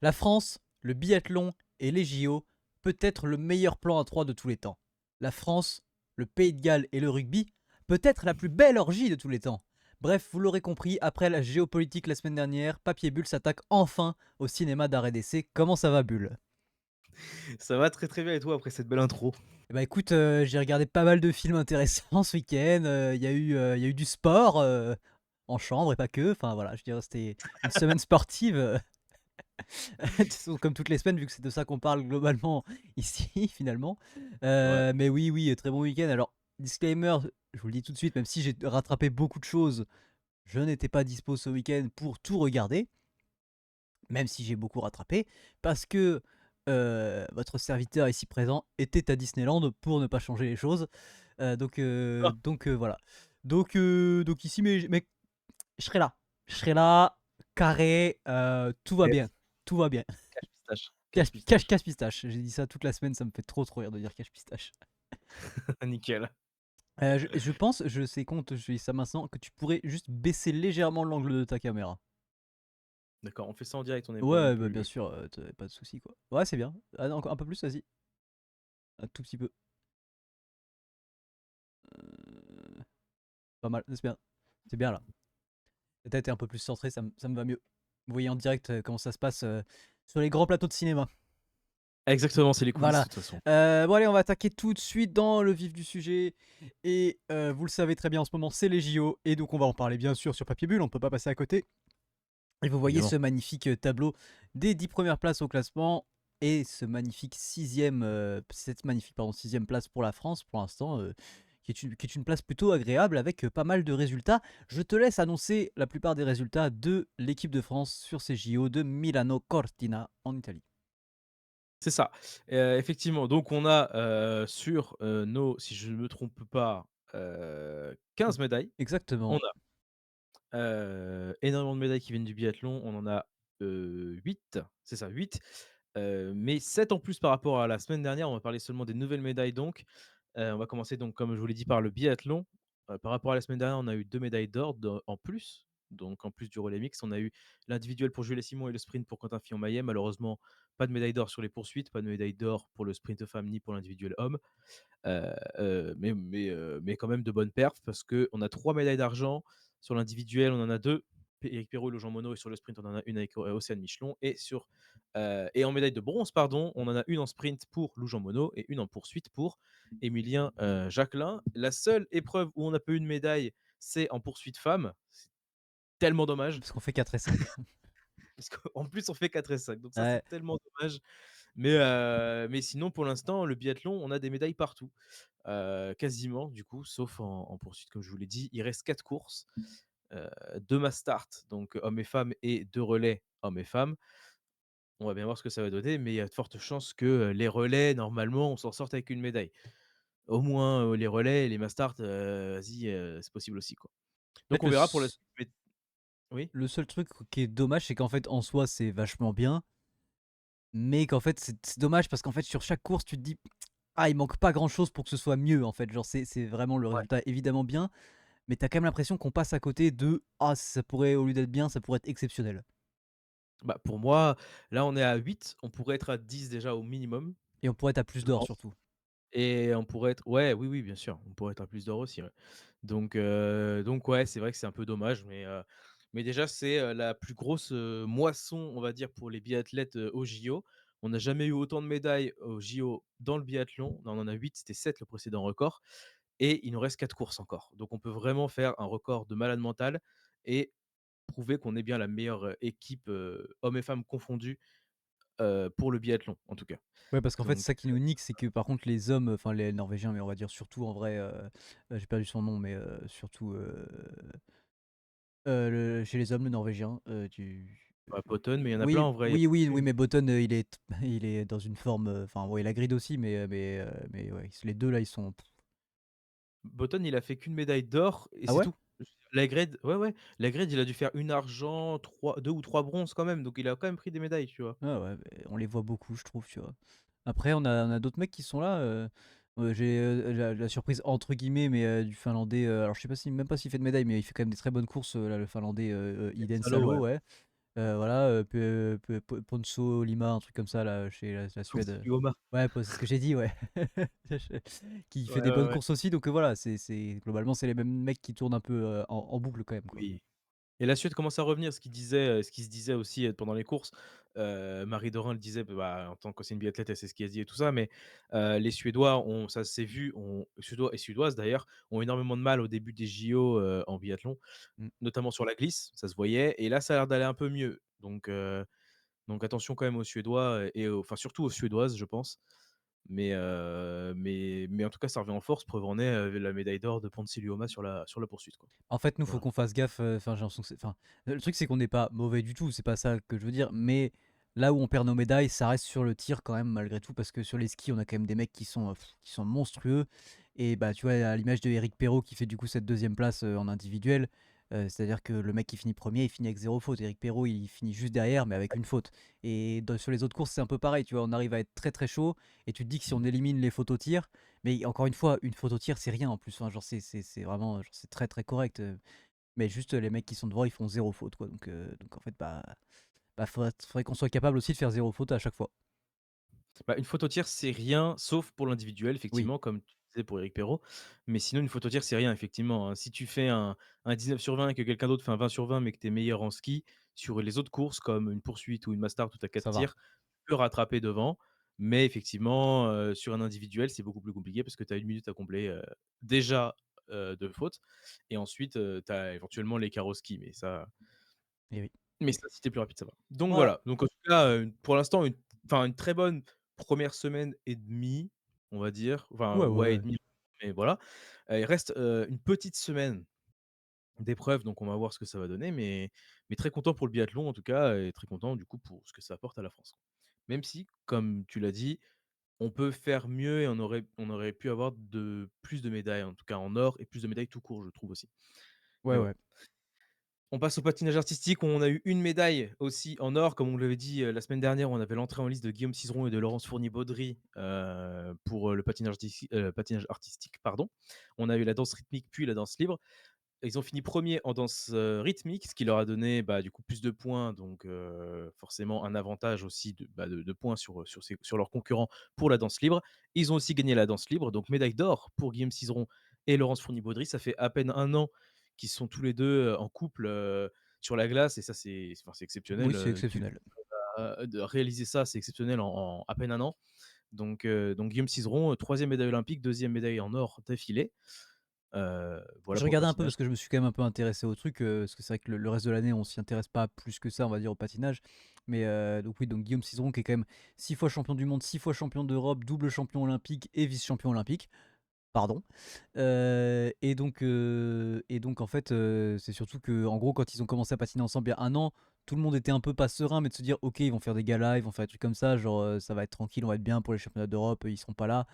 La France, le biathlon et les JO, peut-être le meilleur plan à 3 de tous les temps. La France, le Pays de Galles et le rugby, peut-être la plus belle orgie de tous les temps. Bref, vous l'aurez compris, après la géopolitique la semaine dernière, Papier Bulle s'attaque enfin au cinéma d'art et d'essai. Comment ça va, Bulle? Ça va très très bien et toi après cette belle intro? Eh bah écoute, j'ai regardé pas mal de films intéressants ce week-end. Il y a eu du sport en chambre et pas que. Enfin voilà, je dirais c'était une semaine sportive. Comme toutes les semaines, vu que c'est de ça qu'on parle globalement ici, finalement. Ouais. Mais oui, oui, très bon week-end. Alors, disclaimer, je vous le dis tout de suite, même si j'ai rattrapé beaucoup de choses, je n'étais pas dispo ce week-end pour tout regarder, même si j'ai beaucoup rattrapé, parce que votre serviteur ici présent était à Disneyland pour ne pas changer les choses. Ah, Voilà. Donc ici, mais je serai là. Je serai là, carré, tout va bien. yes, Tout va bien. cache pistache, cache Cache pistache. cache pistache. J'ai dit ça toute la semaine, ça me fait trop rire de dire cache pistache. Nickel. Je pense, je sais compte, je dis ça maintenant, que tu pourrais juste baisser légèrement l'angle de ta caméra. D'accord, on fait ça en direct, on n'est pas non Ouais, bah, bien plus sûr, pas de souci quoi. Ouais, c'est bien. Ah non, encore un peu plus, vas-y. Un tout petit peu. Heu, Pas mal, c'est bien. C'est bien là. Ta tête est un peu plus centrée, ça me va mieux. Vous voyez en direct, comment ça se passe, sur les grands plateaux de cinéma. exactement, c'est les coulisses de Voilà. toute façon. Bon allez, on va attaquer tout de suite dans le vif du sujet et vous le savez très bien en ce moment, c'est les JO et donc on va en parler bien sûr sur Papier Bulle, on peut pas passer à côté. Et vous voyez ce Évidemment. magnifique tableau des 10 premières places au classement et ce magnifique cette magnifique pardon, 6e place pour la France pour l'instant, qui est une place plutôt agréable avec pas mal de résultats. Je te laisse annoncer la plupart des résultats de l'équipe de France sur ces JO de Milano Cortina en Italie. C'est ça. Effectivement, donc on a, sur, nos si je ne me trompe pas, 15 médailles. On Exactement. a, énormément de médailles qui viennent du biathlon. On en a, 8, c'est ça 8, mais 7 en plus par rapport à la semaine dernière. On va parler seulement des nouvelles médailles donc. On va commencer donc comme je vous l'ai dit par le biathlon. Par rapport à la semaine dernière, on a eu 2 médailles d'or en plus. Donc en plus du relais mixte, on a eu l'individuel pour Jules Simon et le sprint pour Quentin Fillon-Maillet. Malheureusement, pas de médaille d'or sur les poursuites, pas de médaille d'or pour le sprint femme ni pour l'individuel homme. Mais quand même de bonnes perfs parce qu'on a 3 médailles d'argent. Sur l'individuel, on en a 2, Éric Perrault et Jean Monod, et sur le sprint, on en a une avec, Océane Michelon, et en médaille de bronze, pardon, on en a une en sprint pour Lou Jean Monod et une en poursuite pour Émilien, Jacquelin. La seule épreuve où on n'a pas eu de médaille, c'est en poursuite femme. C'est tellement dommage Parce qu'on fait 4 et 5. parce qu'en plus on fait 4 et 5, donc ça, Ouais. c'est tellement dommage. Mais sinon, pour l'instant, le biathlon, on a des médailles partout. Quasiment du coup, sauf en poursuite comme je vous l'ai dit. Il reste 4 courses, 2 mass start, donc hommes et femmes, et 2 relais hommes et femmes. On va bien voir ce que ça va donner, mais il y a de fortes chances que, les relais, normalement, on s'en sorte avec une médaille. Au moins, les relais et les mass start, vas-y, c'est possible aussi, quoi. En fait, Donc on verra pour la suite, mais oui? le seul truc qui est dommage, c'est qu'en fait, en soi, c'est vachement bien, mais qu'en fait, c'est dommage parce qu'en fait, sur chaque course, tu te dis: «Ah, il manque pas grand-chose pour que ce soit mieux», en fait. Genre, c'est vraiment le Ouais. résultat évidemment bien, mais t'as quand même l'impression qu'on passe à côté de: «Ah, ça pourrait au lieu d'être bien, ça pourrait être exceptionnel» Bah, pour moi, là, on est à 8, on pourrait être à 10 déjà au minimum, et on pourrait être à plus je d'or pense. surtout. Et on pourrait être, ouais, oui, oui, bien sûr, on pourrait être à plus d'or aussi, ouais. Donc ouais, c'est vrai que c'est un peu dommage, mais déjà, c'est, la plus grosse, moisson, on va dire, pour les biathlètes, aux JO. On n'a jamais eu autant de médailles aux JO dans le biathlon. On en a 8, c'était 7 le précédent record, et il nous reste 4 courses encore. Donc on peut vraiment faire un record de malade mental et prouver qu'on est bien la meilleure, équipe, hommes et femmes confondus, pour le biathlon, en tout cas. Ouais, parce qu'en fait, c'est Donc ça qui nous nique, c'est que par contre les hommes, enfin les Norvégiens, mais on va dire surtout en vrai, j'ai perdu son nom, mais surtout, chez les hommes, le Norvégien, du pas Poton, mais il y en a plein oui, en vrai. oui, oui, oui, mais Button, il est il est dans une forme, enfin, ouais, la grid aussi, mais ouais, les 2 là, ils sont Button, il a fait qu'une médaille d'or et ah c'est ouais? tout. Lagrade, ouais, ouais, Lagrade, il a dû faire une argent, 3, 2 ou 3 bronzes quand même, donc il a quand même pris des médailles, tu vois? Ah ouais, beh, on les voit beaucoup, je trouve, tu vois? Après, on a d'autres mecs qui sont là, j'ai, la «surprise» entre guillemets, mais du finlandais, alors je sais pas si même pas s'il fait de médaille, mais il fait quand même des très bonnes courses, là, le finlandais, Iden Salo, Salo, ouais. ouais. Voilà, Ponso Lima, un truc comme ça là, chez la Suède, Consiglioma. ouais, c'est ce que j'ai dit, ouais. Je qui Ouais, fait des ouais, bonnes ouais. courses aussi, donc voilà, c'est globalement, c'est les mêmes mecs qui tournent un peu, en boucle quand même, quoi. Oui. Et la Suède commence à revenir, ce qui se disait aussi, pendant les courses, Marie Dorin le disait, bah, en tant qu'ancienne biathlète, elle sait ce qu'elle dit et tout ça, mais les Suédois ont ça s'est vu, Suédois et Suédoises d'ailleurs, ont énormément de mal au début des JO, en biathlon, Mmh. notamment sur la glisse, ça se voyait et là, ça a l'air d'aller un peu mieux. Donc attention quand même aux Suédois et enfin surtout aux Suédoises, je pense. Mais en tout cas, ça revient en force. Preuve en est, la médaille d'or de Ponsiluoma sur la poursuite, quoi. En fait, nous, faut Voilà. qu'on fasse gaffe, enfin, j'ai l'impression que c'est enfin, le truc, c'est qu'on n'est pas mauvais du tout, c'est pas ça que je veux dire, mais là où on perd nos médailles, ça reste sur le tir quand même malgré tout, parce que sur les skis, on a quand même des mecs qui sont monstrueux et bah, tu vois, à l'image de Eric Perrault qui fait du coup cette deuxième place, en individuel, c'est-à-dire que le mec qui finit premier, il finit avec 0 faute. Eric Perrault, il finit juste derrière mais avec une faute et sur les autres courses, c'est un peu pareil, tu vois? On arrive à être très, très chaud et tu te dis que si on élimine les fautes au tir, mais encore une fois, une faute au tir, c'est rien en plus, enfin, genre c'est vraiment, genre, c'est très, très correct, mais juste, les mecs qui sont devant, ils font zéro faute, quoi, donc en fait, faudrait qu'on soit capable aussi de faire zéro faute à chaque fois. Bah, une faute au tir, c'est rien, sauf pour l'individuel, Oui, effectivement, comme tu disais pour Éric Perrault. Mais sinon, une faute au tir, c'est rien, effectivement, hein. Si tu fais un 19/20 et que quelqu'un d'autre fait un 20/20, mais que tu es meilleur en ski, sur les autres courses, comme une poursuite ou une Mastart où tu as 4 ça va. tirs, tu peux rattraper devant. Mais effectivement, sur un individuel, c'est beaucoup plus compliqué parce que tu as 1 minute à combler, déjà, de fautes et ensuite, tu as éventuellement l'écart au ski, Et oui. mais ça, si tu es plus rapide, ça va. Donc Voilà. voilà, donc en tout cas, pour l'instant, une très bonne première semaine et demie, on va dire. Enfin, Ouais, ouais, ouais et ouais. demie, mais voilà. Il reste, une petite semaine d'épreuves, donc on va voir ce que ça va donner, mais très content pour le biathlon en tout cas et très content du coup pour ce que ça apporte à la France. Même si, comme tu l'as dit, on peut faire mieux et on aurait pu avoir plus de médailles, en tout cas en or et plus de médailles tout court, je trouve aussi. Ouais, Mais voilà. ouais. On passe au patinage artistique où on a eu une médaille aussi en or. Comme on l'avait dit, la semaine dernière, on avait l'entrée en liste de Guillaume Cizeron et de Laurence Fournier-Baudry, pour, le patinage artistique, pardon. On a eu la danse rythmique puis la danse libre. Ils ont fini 1 en danse, rythmique, ce qui leur a donné, bah, du coup plus de points, donc forcément un avantage aussi de points sur leurs concurrents pour la danse libre. Ils ont aussi gagné la danse libre, donc médaille d'or pour Guillaume Cizeron et Laurence Fournier-Baudry. Ça fait à peine 1 an qu'ils sont tous les 2 en couple, sur la glace et ça c'est exceptionnel, Oui, c'est exceptionnel. de réaliser ça, c'est exceptionnel en à peine 1 an. Donc Guillaume Cizeron, 3e médaille olympique, 2e médaille en or d'affilée. Voilà Je pour le regardais un peu patinage. parce que je me suis quand même un peu intéressé au truc, parce que c'est vrai que le reste de l'année, on s'y intéresse pas plus que ça, on va dire, au patinage. Mais donc oui, donc Guillaume Cizeron qui est quand même 6 fois champion du monde, 6 fois champion d'Europe, double champion olympique et vice-champion olympique. Pardon. Et donc en fait, c'est surtout que en gros, quand ils ont commencé à patiner ensemble il y a 1 an, tout le monde était un peu pas serein, mais de se dire: «OK, ils vont faire des galas, ils vont faire des trucs comme ça, genre, ça va être tranquille, on va être bien pour les championnats d'Europe, ils seront pas là».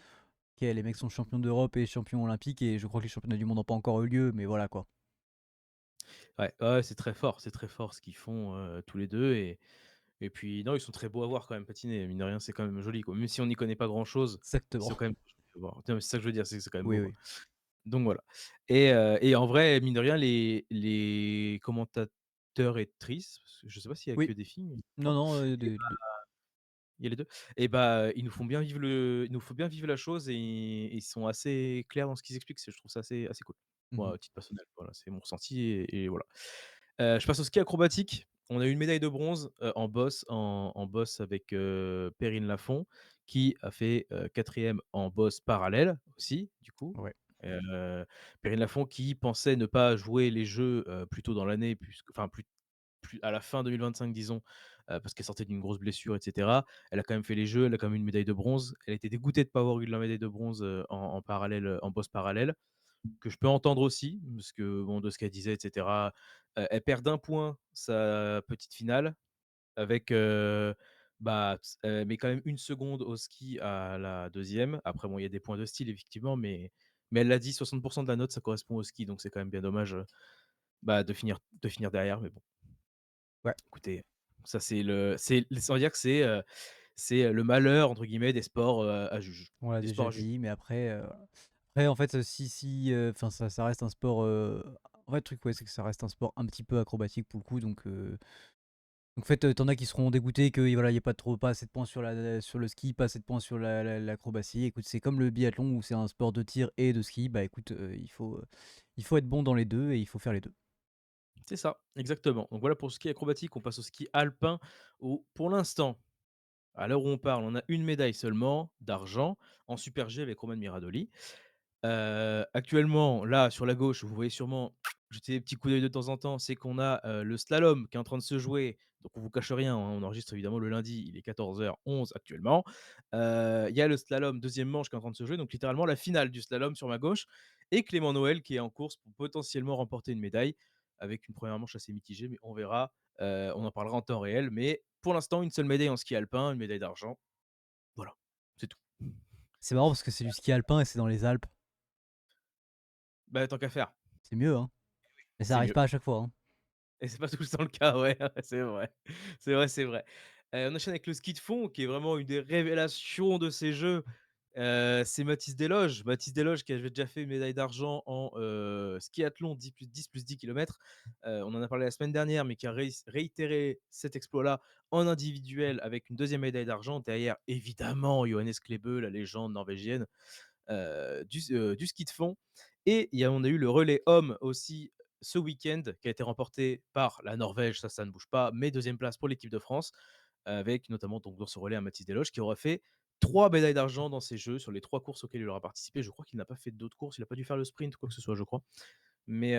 OK, les mecs sont champions d'Europe et champions olympiques et je crois que les championnats du monde n'ont pas encore eu lieu, mais voilà quoi. Ouais, ouais, c'est très fort ce qu'ils font, tous les 2 et puis non, ils sont très beaux à voir quand même patiner, mine de rien, c'est quand même joli, quoi. Même si on n'y connaît pas grand chose, ils Exactement. sont quand même jolis à voir. Non, mais c'est ça que je veux dire, c'est quand même Oui, beau, quoi. oui. Donc voilà et en vrai, mine de rien, les commentateurs et actrices, parce que je sais pas s'il y a que Oui. des filles, mais je Non, crois, non, et les 2. il y a les 2 et bah, ils nous font bien vivre la chose et ils sont assez clairs dans ce qu'ils expliquent, je trouve ça assez cool. Moi, Mmh. à titre personnel, voilà, c'est mon ressenti et voilà. Je passe au ski acrobatique. On a eu une médaille de bronze, en bosse avec, Perrine Lafont qui a fait, 4e en bosse parallèle aussi, du coup. Ouais. Heu, Perrine Lafont qui pensait ne pas jouer les Jeux, plus tôt dans l'année puisque enfin plus à la fin 2025 disons, parce qu'elle sortait d'une grosse blessure et cetera. Elle a quand même fait les Jeux, elle a quand même eu une médaille de bronze. Elle était dégoûtée de ne pas avoir eu la médaille de bronze, en parallèle, en bosse parallèle, que je peux entendre aussi, parce que bon, de ce qu'elle disait et cetera, elle perd d'1 point sa petite finale avec, elle met quand même 1 seconde au ski à la deuxième. Après bon, il y a des points de style effectivement, mais elle l'a dit 60 de la note, ça correspond au ski, donc c'est quand même bien dommage, de finir derrière, mais bon, Ouais. écoutez, ça c'est on va dire que c'est le «malheur» entre guillemets des sports, à juge. On l'a Des sports déjà à juge. dit, mais après, après en fait, si, enfin ça reste un sport, en fait le truc, ouais, c'est que ça reste un sport un petit peu acrobatique pour le coup, donc Donc en fait, tu as qui seront dégoûtés que voilà, il y ait pas assez de points sur le ski, pas assez de points sur l'acrobatie. Écoute, c'est comme le biathlon où c'est un sport de tir et de ski, bah écoute, il faut être bon dans les 2 et il faut faire les 2. C'est ça, exactement. Donc voilà pour le ski acrobatique, on passe au ski alpin où pour l'instant, à l'heure où on parle, on a une médaille seulement d'argent en super G avec Roman Miradoli. Actuellement, là, sur la gauche, vous voyez sûrement jeter des petits coups d'œil de temps en temps, c'est qu'on a, le slalom qui est en train de se jouer. Donc on vous cache rien, hein, on enregistre évidemment le lundi, il est 14h11 actuellement. Il y a le slalom deuxième manche qui est en train de se jouer, donc littéralement la finale du slalom sur ma gauche et Clément Noël qui est en course pour potentiellement remporter une médaille avec une première manche assez mitigée, mais on verra, on en parlera en temps réel. Mais pour l'instant, une seule médaille en ski alpin, une médaille d'argent. Voilà, c'est tout. C'est marrant parce que c'est du ski alpin et c'est dans les Alpes. Bah, tant qu'à faire, C'est mieux, hein, mais ça c'est arrive mieux. pas à chaque fois, hein. Et c'est pas tout le temps le cas, ouais, c'est vrai. C'est vrai, c'est vrai. On enchaîne avec le ski de fond, qui est vraiment une des révélations de ces jeux. C'est Mathis Desloges. Mathis Desloges qui avait déjà fait une médaille d'argent en, skiathlon 10 + 10 kilomètres. On en a parlé la semaine dernière, mais qui a réitéré cet exploit-là en individuel avec une deuxième médaille d'argent. Derrière, évidemment, Johannes Klebe, la légende norvégienne, du ski de fond. Et on a eu le relais homme aussi ce week-end qui a été remporté par la Norvège, ça ne bouge pas, mais deuxième place pour l'équipe de France, avec notamment donc dans ce relais un Mathis Deloche qui aura fait 3 médailles d'argent dans ces jeux sur les 3 courses auxquelles il aura participé. Je crois qu'il n'a pas fait d'autres courses, il n'a pas dû faire le sprint ou quoi que ce soit, je crois. Mais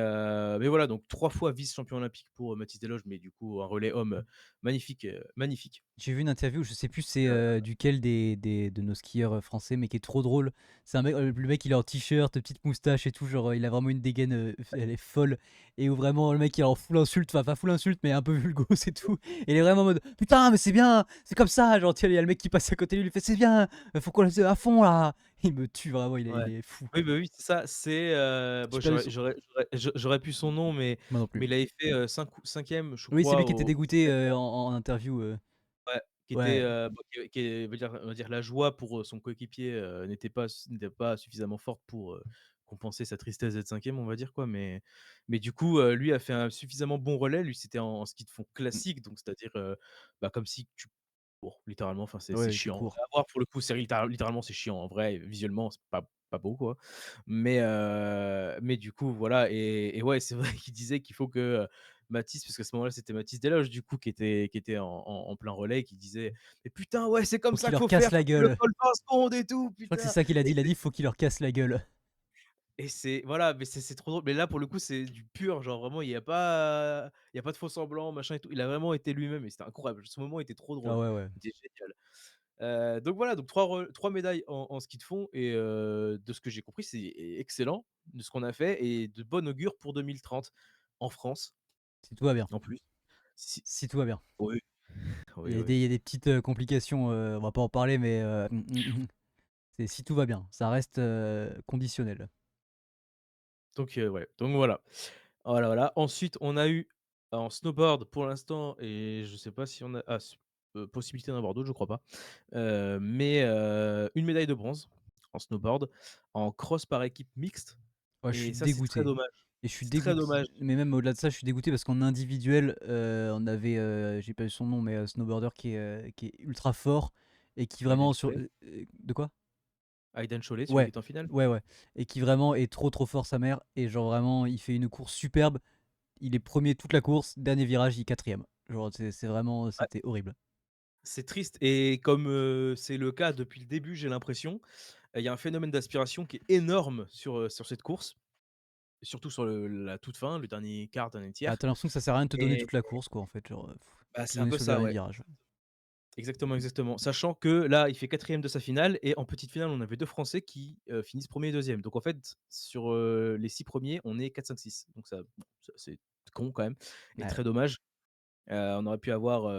voilà, donc 3 fois vice-champion olympique pour Mathis Deloche, mais du coup un relais homme magnifique, magnifique. J'ai vu une interview, je sais plus c'est duquel de nos skieurs français, mais qui est trop drôle. C'est un mec, le mec il est en t-shirt, petite moustache et tout, genre il a vraiment une dégaine, elle est folle. Et où vraiment le mec il est en full insulte, enfin pas full insulte, mais un peu vulgos et tout. Et il est vraiment en mode putain, mais c'est bien, c'est comme ça. Genre, il y a le mec qui passe à côté de lui, il lui fait c'est bien, faut qu'on le fasse à fond là. Il me tue vraiment, il Ouais. est fou. Oui, bah, oui, c'est ça, c'est, J'ai bon, perdu son. j'aurais pu son nom, Moi non mais plus. il avait fait, 5e, je Oui, c'est crois, lui qui était au dégoûté en interview. ouais, qui était, Ouais, bah, qui on va dire la joie pour, son coéquipier, n'était pas suffisamment forte pour, compenser sa tristesse d'être 5e, on va dire, quoi. Mais du coup, lui a fait un suffisamment bon relais. Lui, c'était en ski de fond mm, classique, donc c'est-à-dire, bah, comme si tu bon, littéralement, enfin, c'est ouais, tu chiant. cours. À voir pour le coup, c'est littéralement, c'est chiant. En vrai, visuellement, c'est pas beau, quoi. Mais du coup, voilà et ouais, c'est vrai qu'il disait qu'il faut que, Mathis parce qu'à ce moment-là, c'était Mathis Desloges, du coup, qui était en plein relais, qui disait: «Mais putain, ouais, c'est comme Faut ça qu'il qu'il leur faut casse faire, la faut que le gueule. col fasse secondes et tout, Je crois que c'est putain!» ça qu'il a dit. et Il a dit faut qu'il leur casse la gueule. et c'est voilà, mais c'est trop drôle. Mais là, pour le coup, c'est du pur, genre vraiment, il y a pas de faux semblant, machin et tout. Il a vraiment été lui-même et c'était incroyable. Ce moment était trop Ah drôle. ouais, ouais. Il était génial. Donc voilà, donc 3 médailles en ski de fond et de ce que j'ai compris, c'est excellent de ce qu'on a fait et de bon augure pour 2030 en France, Si tout va bien. en plus. Si Si tout va bien. oui, Il oui, y a oui. des petites, complications, on va pas en parler, mais c'est si tout va bien. Ça reste, conditionnel. Donc ouais, donc voilà. Voilà, voilà. Ensuite, on a eu en snowboard pour l'instant et je sais pas si on a possibilité d'en avoir d'autres, je crois pas. Mais une médaille de bronze en snowboard, en cross par équipe mixte Ouais, je suis et ça, c'est très dégoûté dommage. et je suis C'est très dégoûté. dommage. Mais même au-delà de ça, je suis dégoûté parce qu'en individuel, on avait, j'ai pas eu son nom, mais snowboarder qui est ultra fort et qui Aiden vraiment sur, Cholet. de quoi? Aiden Cholet, celui qui Ouais, est en finale? ouais, ouais et qui vraiment est trop fort sa mère et genre vraiment il fait une course superbe. Il est premier toute la course, dernier virage, il est 4e. Genre c'est vraiment Ouais, c'était horrible. c'est triste et comme, c'est le cas depuis le début, j'ai l'impression, il y a un phénomène d'aspiration qui est énorme sur cette course, et surtout sur la toute fin, le dernier quart, dernier Bah, tiers tu l'impression que ça sert à rien de te donner et toute la course quoi en fait, genre, bah, te c'est un donner peu sur le ça, dernier ouais. virage. Exactement, exactement. Sachant que là, il fait 4e de sa finale et en petite finale, on avait 2 Français qui, finissent 1er et 2e. Donc en fait, sur, les 6 premiers, on est 4-5-6. Donc ça, bon, ça c'est con quand même et Ouais. très dommage. On aurait pu avoir,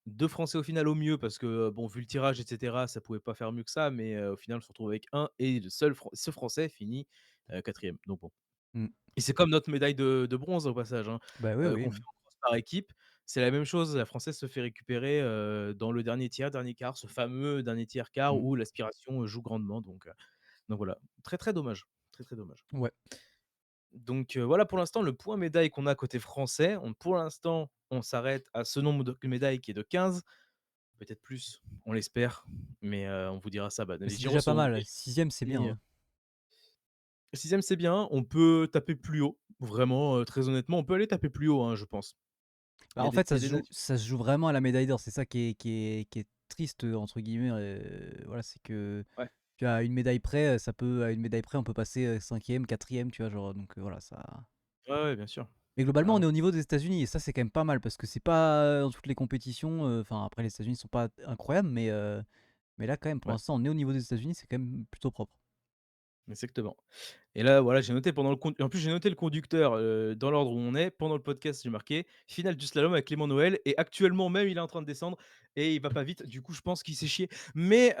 2 Français au final au mieux parce que, bon, vu le tirage et cetera, ça pouvait pas faire mieux que ça, mais au final, on se retrouve avec un et ce Français finit, 4e. Donc bon Mmh. et c'est comme notre médaille de bronze au passage, hein, Bah, oui, oui. qu'on fait en cross par équipe. C'est la même chose, la française se fait récupérer, dans le dernier tiers, dernier quart, ce fameux dernier tiers quart Mmh. où l'aspiration, joue grandement donc voilà. Très, très dommage, très, très dommage. Ouais. Donc voilà pour l'instant le point médaille qu'on a côté français. Pour l'instant, on s'arrête à ce nombre de médailles qui est de 15, peut-être plus, on l'espère, mais on vous dira ça, bah, Mais les c'est gyros déjà pas sont mal, 6e c'est bien, finis. hein. 6e c'est bien, on peut taper plus haut, vraiment, très honnêtement, on peut aller taper plus haut, hein, je pense. Bah, en fait, Il y a des nations. ça se joue vraiment à la médaille d'or. C'est ça qui est «triste» entre guillemets, voilà, c'est que Ouais, tu as une médaille près, ça peut à une médaille près, on peut passer, 5e, 4e, tu vois? Genre, donc voilà, ça ouais, ouais, bien sûr, mais globalement, on est carrément. au niveau des États-Unis et ça, c'est quand même pas mal parce que c'est pas, dans toutes les compétitions, enfin, après les États-Unis sont pas incroyables, mais là, quand même, pour Ouais, l'instant, on est au niveau des États-Unis, c'est quand même plutôt propre. exactement. Et là, voilà, j'ai noté pendant le con en plus, j'ai noté le conducteur, dans l'ordre où on est. Pendant le podcast, j'ai marqué: «Finale du slalom avec Clément Noël» et actuellement même, il est en train de descendre et il va pas vite. Du coup, je pense qu'il s'est chié. Mais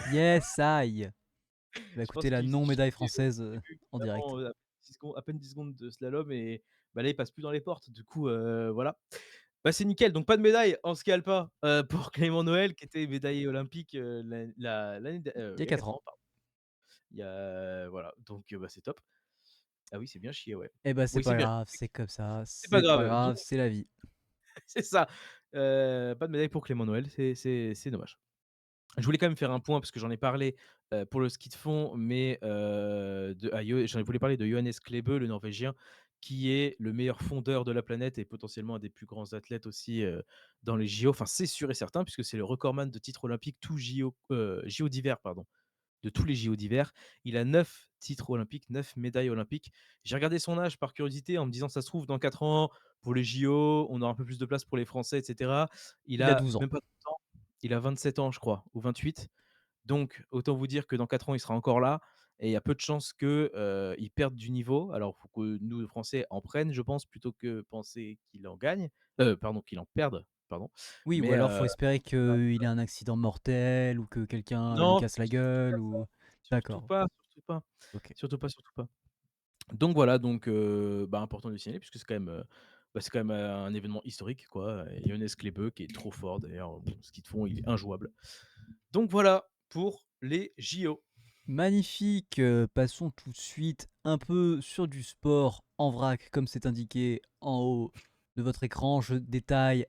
Yes, aïe! Bah, je écoutez, pense la qu'il s'est non médaille chié, française, au début, en direct. vraiment, à peine 10 secondes de slalom et bah, là, il passe plus dans les portes. Du coup, voilà. Bah, c'est nickel, donc pas de médaille en ski alpin, pour Clément Noël qui était médaillé olympique, Il y il a y a 4 4 ans. ans, pardon. Il y a voilà, donc bah, c'est top. Ah oui, c'est bien chié, ouais. Eh bah, c'est Oui, c'est pas bien, grave, c'est comme ça, c'est pas c'est pas grave, donc grave, c'est la vie. c'est ça. Pas de médaille pour Clément Noël, c'est dommage. Je voulais quand même faire un point parce que j'en ai parlé, pour le ski de fond, mais j'en voulais parler de Johannes Klebe, le Norvégien, qui est le meilleur fondeur de la planète et potentiellement un des plus grands athlètes aussi, dans les JO. Enfin, c'est sûr et certain puisque c'est le recordman de titres olympiques, tous JO d'hiver, pardon, de tous les JO d'hiver. Il a 9 titres olympiques, 9 médailles olympiques. J'ai regardé son âge par curiosité en me disant: «Ça se trouve dans 4 ans, pour les JO, on aura un peu plus de place pour les Français» et cetera. Il Il a a 12 ans. même pas 30 ans, il a 27 ans, je crois, ou 28. Donc autant vous dire que dans 4 ans, il sera encore là et il y a peu de chances que, il perde du niveau. Alors, il faut que nous, les Français, en prennent, je pense, plutôt que penser qu'il en gagne, pardon, qu'il en perde, pardon. Oui, ou Mais alors faut espérer qu'il ait un accident mortel ou que quelqu'un lui non, casse la surtout gueule pas ça, ou surtout d'accord, pas, surtout pas, OK. surtout pas, surtout pas. Donc voilà, donc bah, important de le signaler puisque c'est quand même, c'est quand même, un événement historique quoi, et Johannes Klebe qui est trop fort d'ailleurs, ce qu'ils te font, il est injouable. Donc voilà pour les JO. Magnifique, passons tout de suite un peu sur du sport en vrac comme c'est indiqué en haut de votre écran. Je détaille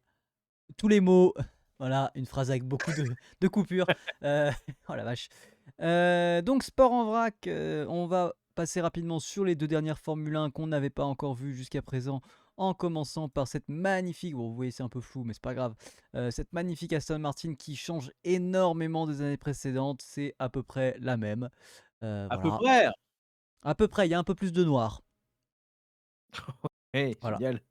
tous les mots. Voilà, une phrase avec beaucoup de coupures. Heu, oh la vache. Donc sport en vrac, on va passer rapidement sur les 2 dernières Formule 1 qu'on n'avait pas encore vues jusqu'à présent, en commençant par cette magnifique bon vous voyez c'est un peu flou mais c'est pas grave, cette magnifique Aston Martin qui change énormément des années précédentes, c'est à peu près la même. À peu Voilà. près! À peu près, il y a un peu plus de noir. Hey, Voilà. génial!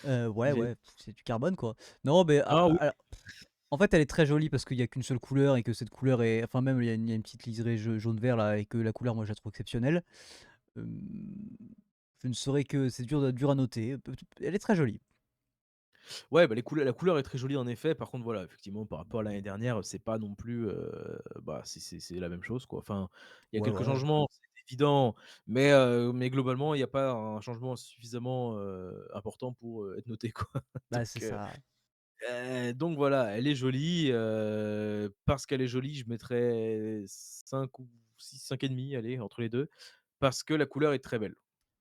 Ouais, Gé ouais, c'est du carbone quoi. Non mais a ah oui, alors en fait, elle est très jolie parce qu'il y a qu'une seule couleur et que cette couleur est enfin même il y a une petite liserée jaune-vert là et que la couleur moi je la trouve exceptionnelle. Hem, je ne saurais que c'est dur à noter, elle est très jolie. ouais, bah, la couleur est très jolie en effet. Par contre, voilà, effectivement, par rapport à l'année dernière, c'est pas non plus, bah, c'est la même chose, quoi. Enfin, il y a Ouais, quelques ouais, changements, c'est évident, mais globalement, il y a pas un changement suffisamment, important pour, être noté, quoi. bah, c'est ça. Donc voilà, elle est jolie, parce qu'elle est jolie, je mettrais 5 ou 6, 5,5, allez, entre les 2, parce que la couleur est très belle.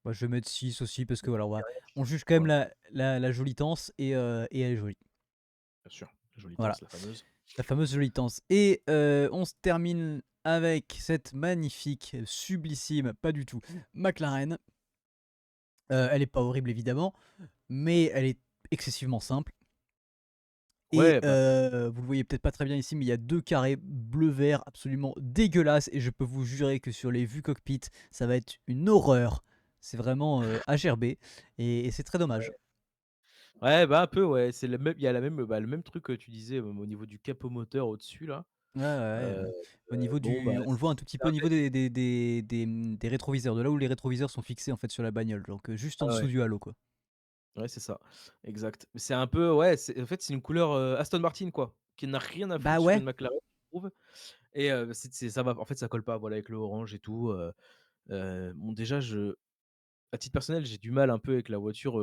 Moi je vais mettre 6 aussi parce que voilà, Derrière, je on sais juge pas quand même quoi. la jolitance et elle est jolie. Bien sûr, la jolie Voilà, tense, la fameuse. la fameuse jolitance et on se termine avec cette magnifique, sublissime, pas du tout, McLaren. Elle est pas horrible évidemment, mais elle est excessivement simple et Ouais, bah, vous le voyez peut-être pas très bien ici, mais il y a 2 carrés bleu-vert absolument dégueulasses et je peux vous jurer que sur les vues cockpit, ça va être une horreur. C'est vraiment, à gerber et c'est très dommage. ouais, bah, un peu, ouais, c'est le même il y a la même, bah, le même truc que tu disais, au niveau du capot moteur au-dessus là. Ouais, ouais, ouais, Heu, au niveau bon, bah, du on le voit un tout petit c'est peu au un niveau test. des rétroviseurs, de là où les rétroviseurs sont fixés en fait sur la bagnole, donc juste en Ouais, dessous ouais, du halo, quoi. ouais, c'est ça, exact. C'est un peu ouais, c'est en fait, c'est une couleur, Aston Martin, quoi, qui n'a rien à Bah foutre sur une ouais, McLaren, je trouve et c'est ça va en fait, ça colle pas, voilà, avec le orange et tout, bon, déjà, à titre personnel, j'ai du mal un peu avec la voiture,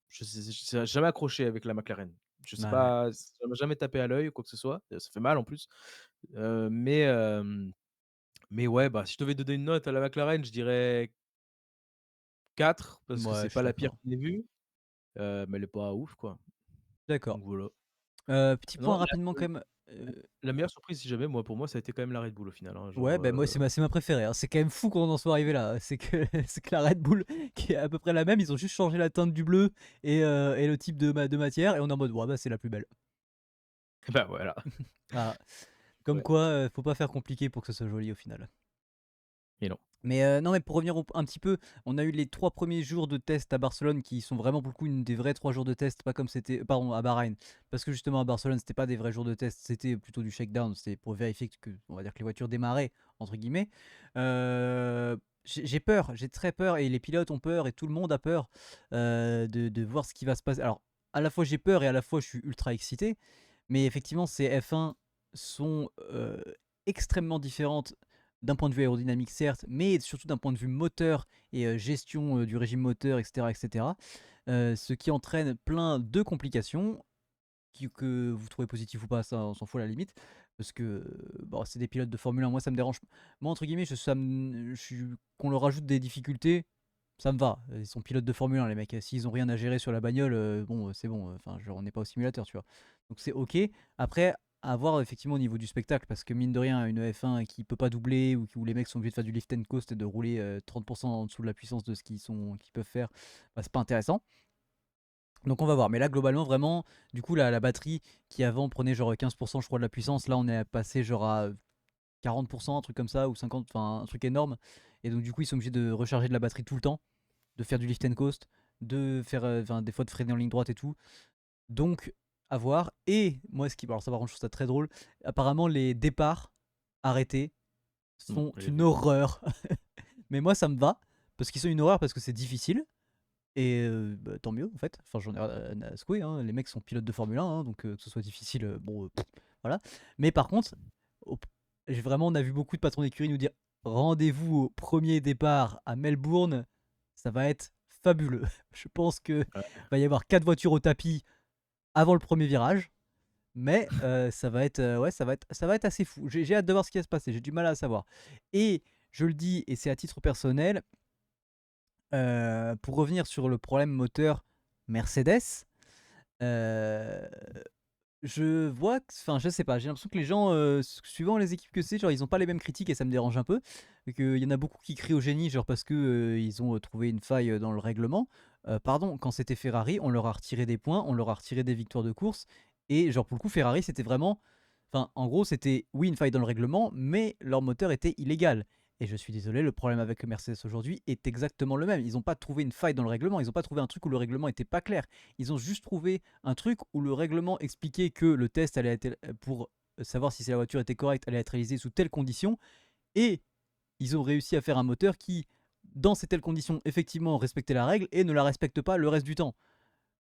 je sais ça a jamais accroché avec la McLaren. Je sais bah ouais. pas, ça m'a jamais tapé à l'œil ou quoi que ce soit, ça fait mal en plus, heu, mais hem, mais ouais, bah, si je devais donner une note à la McLaren, je dirais 4 parce que Ouais, c'est je suis pas la pire d'accord. qu'on ait vue, mais elle est pas ouf, quoi. D'accord. Donc voilà. Petit point Non, rapidement quand même, la meilleure surprise, si jamais, moi, pour moi, ça a été quand même la Red Bull au final, hein, ouais, genre, ben moi c'est ma préférée, hein. C'est quand même fou qu'on en soit arrivé là. C'est que c'est que la Red Bull qui est à peu près la même, ils ont juste changé la teinte du bleu et le type de matière et on est en mode: «Ouais, bah, c'est la plus belle». bah, voilà. Voilà. Comme Ouais quoi, faut pas faire compliqué pour que ce soit joli au final. et non. Mais non, mais pour revenir un petit peu, on a eu les 3 premiers jours de test à Barcelone qui sont vraiment pour le coup une des vrais 3 jours de test, pas comme c'était pardon, à Bahreïn. Parce que justement à Barcelone, c'était pas des vrais jours de test, c'était plutôt du shakedown, c'était pour vérifier que on va dire que les voitures «démarraient» entre guillemets. J'ai peur, j'ai très peur et les pilotes ont peur et tout le monde a peur, de voir ce qui va se passer. Alors, à la fois j'ai peur et à la fois je suis ultra excité, mais effectivement ces F1 sont, extrêmement différentes d'un point de vue aérodynamique certes, mais surtout d'un point de vue moteur et gestion, du régime moteur et cetera. Ce qui entraîne plein de complications que vous trouvez positives ou pas, ça on s'en fout à la limite. Parce que, bon, c'est des pilotes de Formule 1, moi ça me dérange moi entre guillemets, je suis qu'on leur rajoute des difficultés, ça me va. Ils sont pilotes de Formule 1 les mecs, s'ils ont rien à gérer sur la bagnole, bon, c'est bon, enfin genre on n'est pas au simulateur, tu vois? Donc c'est OK. Après, à voir effectivement au niveau du spectacle, parce que mine de rien, une F1 qui peut pas doubler ou où les mecs sont obligés de faire du lift and coast et de rouler, 30 en dessous de la puissance de ce qu'ils peuvent faire, bah, c'est pas intéressant. Donc on va voir. Mais là globalement vraiment, du coup la batterie qui avant prenait genre 15 je crois de la puissance, là on est passé genre à 40 un truc comme ça ou 50, enfin un truc énorme et donc du coup ils sont obligés de recharger de la batterie tout le temps, de faire du lift and coast, de faire, enfin des fois de freiner en ligne droite et tout. Donc à voir et moi ce qui alors ça par contre je trouve ça très drôle, apparemment les départs arrêtés Mmh, sont j'ai une vu. horreur. Mais moi ça me va, parce qu'ils sont une horreur parce que c'est difficile et bah, tant mieux en fait. Enfin j'en ai rien à secouer, hein. Les mecs sont pilotes de Formule 1, hein, donc que ce soit difficile, bon, voilà. Mais par contre, au j'ai vraiment on a vu beaucoup de patrons d'écurie nous dire: «Rendez-vous au premier départ à Melbourne, ça va être fabuleux». Je pense que Ouais. va y avoir 4 voitures au tapis avant le premier virage, mais ça va être, ouais, ça va être assez fou. J'ai hâte de voir ce qui va se passer, j'ai du mal à savoir et je le dis et c'est à titre personnel, pour revenir sur le problème moteur Mercedes, heu, je vois que enfin, je sais pas, j'ai l'impression que les gens, suivant les équipes que c'est, genre, ils ont pas les mêmes critiques et ça me dérange un peu. Et qu'il y en a beaucoup qui crient au génie, genre, parce que, ils ont, trouvé une faille, dans le règlement. Pardon, quand c'était Ferrari, on leur a retiré des points, on leur a retiré des victoires de course et genre, pour le coup, Ferrari, c'était vraiment enfin, en gros, c'était, oui, une faille dans le règlement, mais leur moteur était illégal. Et je suis désolé, le problème avec Mercedes aujourd'hui est exactement le même. Ils n'ont pas trouvé une faille dans le règlement, ils n'ont pas trouvé un truc où le règlement était pas clair. Ils ont juste trouvé un truc où le règlement expliquait que le test allait être, pour savoir si la voiture était correcte, allait être réalisé sous telles conditions. Et ils ont réussi à faire un moteur qui, dans ces telles conditions, effectivement respectait la règle et ne la respecte pas le reste du temps.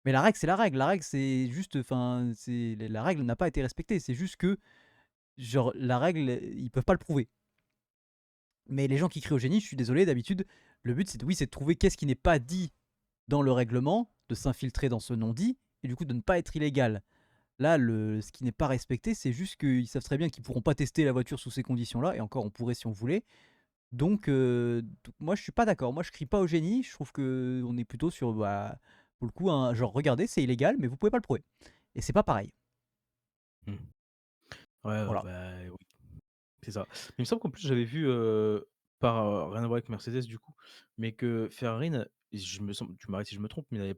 Mais la règle, c'est la règle. La règle, c'est juste, enfin, la règle n'a pas été respectée. C'est juste que, genre, la règle, ils peuvent pas le prouver. Mais les gens qui crient au génie, je suis désolé, d'habitude, le but, c'est oui, c'est de trouver qu'est-ce qui n'est pas dit dans le règlement, de s'infiltrer dans ce non-dit, et du coup de ne pas être illégal. Là, ce qui n'est pas respecté, c'est juste qu'ils savent très bien qu'ils pourront pas tester la voiture sous ces conditions-là, et encore on pourrait si on voulait. Donc moi je suis pas d'accord. Moi je crie pas au génie. Je trouve que on est plutôt sur bah, pour le coup un genre regardez c'est illégal mais vous pouvez pas le prouver. Et c'est pas pareil. Mmh. Ouais, Voilà. bah, oui, c'est ça. Mais il me semble qu'en plus j'avais vu, rien à voir avec Mercedes du coup, mais que Ferrari je me semble tu m'arrêtes si je me trompe, mais n'avait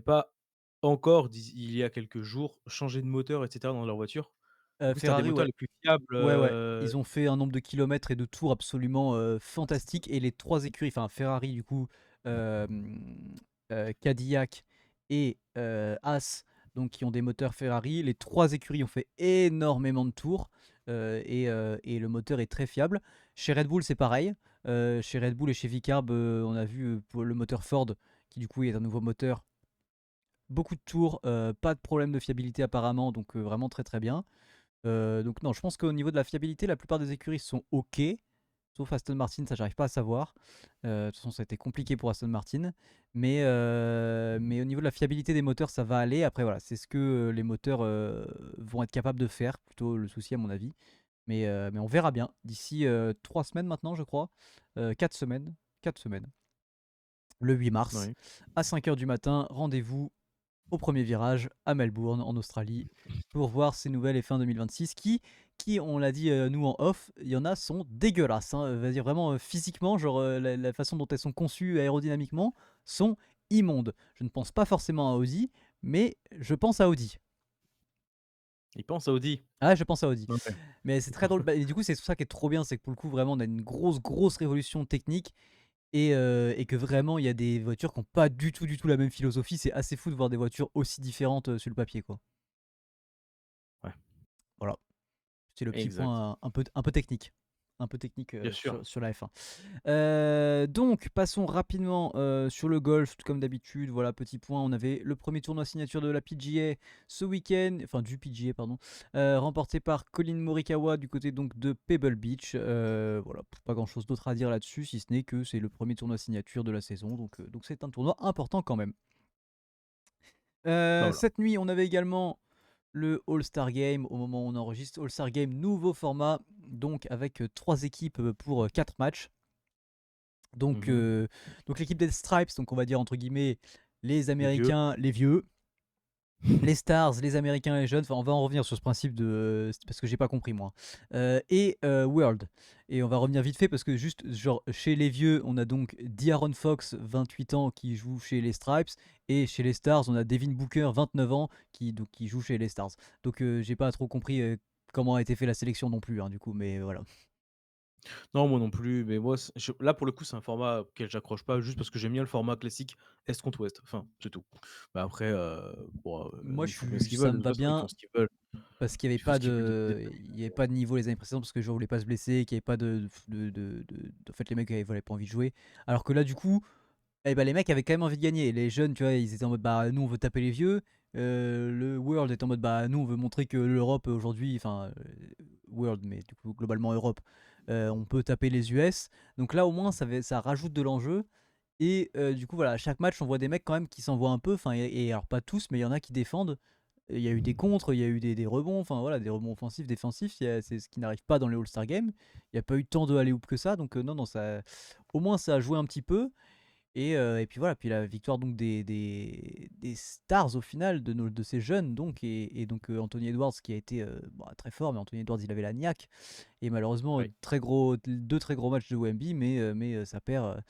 pas encore il y a quelques jours changé de moteur et cetera dans leur voiture. Du coup, c'était un des Ferrari moteurs ouais. les plus fiables, Ouais, ouais, ils ont fait un nombre de kilomètres et de tours absolument, fantastique et les 3 écuries, enfin Ferrari du coup, Cadillac et Haas, donc qui ont des moteurs Ferrari. Les 3 écuries ont fait énormément de tours, et le moteur est très fiable. Chez Red Bull, c'est pareil, chez Red Bull et chez Vicarb, on a vu, pour le moteur Ford qui du coup est un nouveau moteur, beaucoup de tours, pas de problème de fiabilité apparemment, donc vraiment très, très bien. Donc non, je pense qu'au niveau de la fiabilité, la plupart des écuries sont OK, sauf Aston Martin, ça j'arrive pas à savoir. De toute façon, ça a été compliqué pour Aston Martin. Mais au niveau de la fiabilité des moteurs, ça va aller. Après voilà, c'est ce que, les moteurs, vont être capables de faire, plutôt le souci à mon avis. Mais on verra bien d'ici, 3 semaines maintenant, je crois. 4 semaines, 4 semaines. le 8 mars, Oui. à 5 heures du matin. Rendez-vous au premier virage à Melbourne, en Australie, pour voir ces nouvelles F1 2026 qui on l'a dit nous en off, il y en a sont dégueulasses. Hein, va dire vraiment physiquement, genre la façon dont elles sont conçues aérodynamiquement sont immondes. Je ne pense pas forcément à Audi, mais je pense à Audi. Il pense à Audi. Ah, je pense à Audi. Ouais. Mais c'est très drôle. Bah, et du coup, c'est ça qui est trop bien, c'est que pour le coup, vraiment, on a une grosse révolution technique et que vraiment, il y a des voitures qui n'ont pas du tout la même philosophie. C'est assez fou de voir des voitures aussi différentes sur le papier, quoi. Ouais, Voilà. C'est le petit exact. point un peu technique. Un peu technique Bien sûr. sur la F1. Donc, passons rapidement sur le golf, comme d'habitude. Voilà, petit point. On avait le premier tournoi signature de la PGA ce week-end, enfin du PGA, pardon, remporté par Colin Morikawa du côté donc de Pebble Beach. Voilà, pas grand-chose d'autre à dire là-dessus, si ce n'est que c'est le premier tournoi signature de la saison. Donc c'est un tournoi important quand même. Bah, voilà. Cette nuit, on avait également le All-Star Game au moment où on enregistre. All-Star Game, nouveau format, donc avec 3 équipes pour 4 matchs. Donc, Mmh. euh, donc l'équipe des Stripes, donc on va dire entre guillemets les Les vieux. Américains, les vieux, les Stars, les Américains, les jeunes. Enfin, on va en revenir sur ce principe de parce que j'ai pas compris moi. Et World. Et on va revenir vite fait parce que juste genre chez les vieux, on a donc D'Aaron Fox, 28 ans, qui joue chez les Stripes, et chez les Stars, on a Devin Booker, 29 ans, qui joue chez les Stars. Donc j'ai pas trop compris comment a été fait la sélection non plus, hein, du coup, mais voilà. Non, moi non plus, mais moi, là, pour le coup, c'est un format auquel j'accroche pas, juste parce que j'aime bien le format classique Est contre Ouest. Enfin, c'est tout. Bah, après, bon, Moi, ils font bien ce qu'ils ça veulent, de me toute va façon, ils font bien. ce qu'ils veulent. Parce qu'il y avait Ils font pas ce qu'ils veulent depuis le de début, il y avait pas de niveau les années précédentes parce que les joueurs voulaient pas se blesser, qu'il y avait pas en fait les mecs avaient pas envie de jouer. Alors que là du coup, eh ben, les mecs avaient quand même envie de gagner. Les jeunes, tu vois, ils étaient en mode bah nous on veut taper les vieux. Le World était en mode bah nous on veut montrer que l'Europe aujourd'hui, enfin World mais du coup globalement Europe, on peut taper les US. Donc là au moins ça rajoute de l'enjeu. Et du coup voilà, à chaque match on voit des mecs quand même qui s'envoient un peu, enfin et alors pas tous mais il y en a qui défendent. Il y a eu des contres, il y a eu des rebonds, enfin voilà, des rebonds offensifs, défensifs, c'est ce qui n'arrive pas dans les All-Star Games. Il n'y a pas eu tant de alley-oop que ça, donc non, non, ça, au moins ça a joué un petit peu. Et puis voilà, puis la victoire donc des stars au final de ces jeunes donc et donc Anthony Edwards qui a été bon, très fort, mais Anthony Edwards il avait la niaque et malheureusement Oui, deux très gros matchs de Wemby, mais ça perd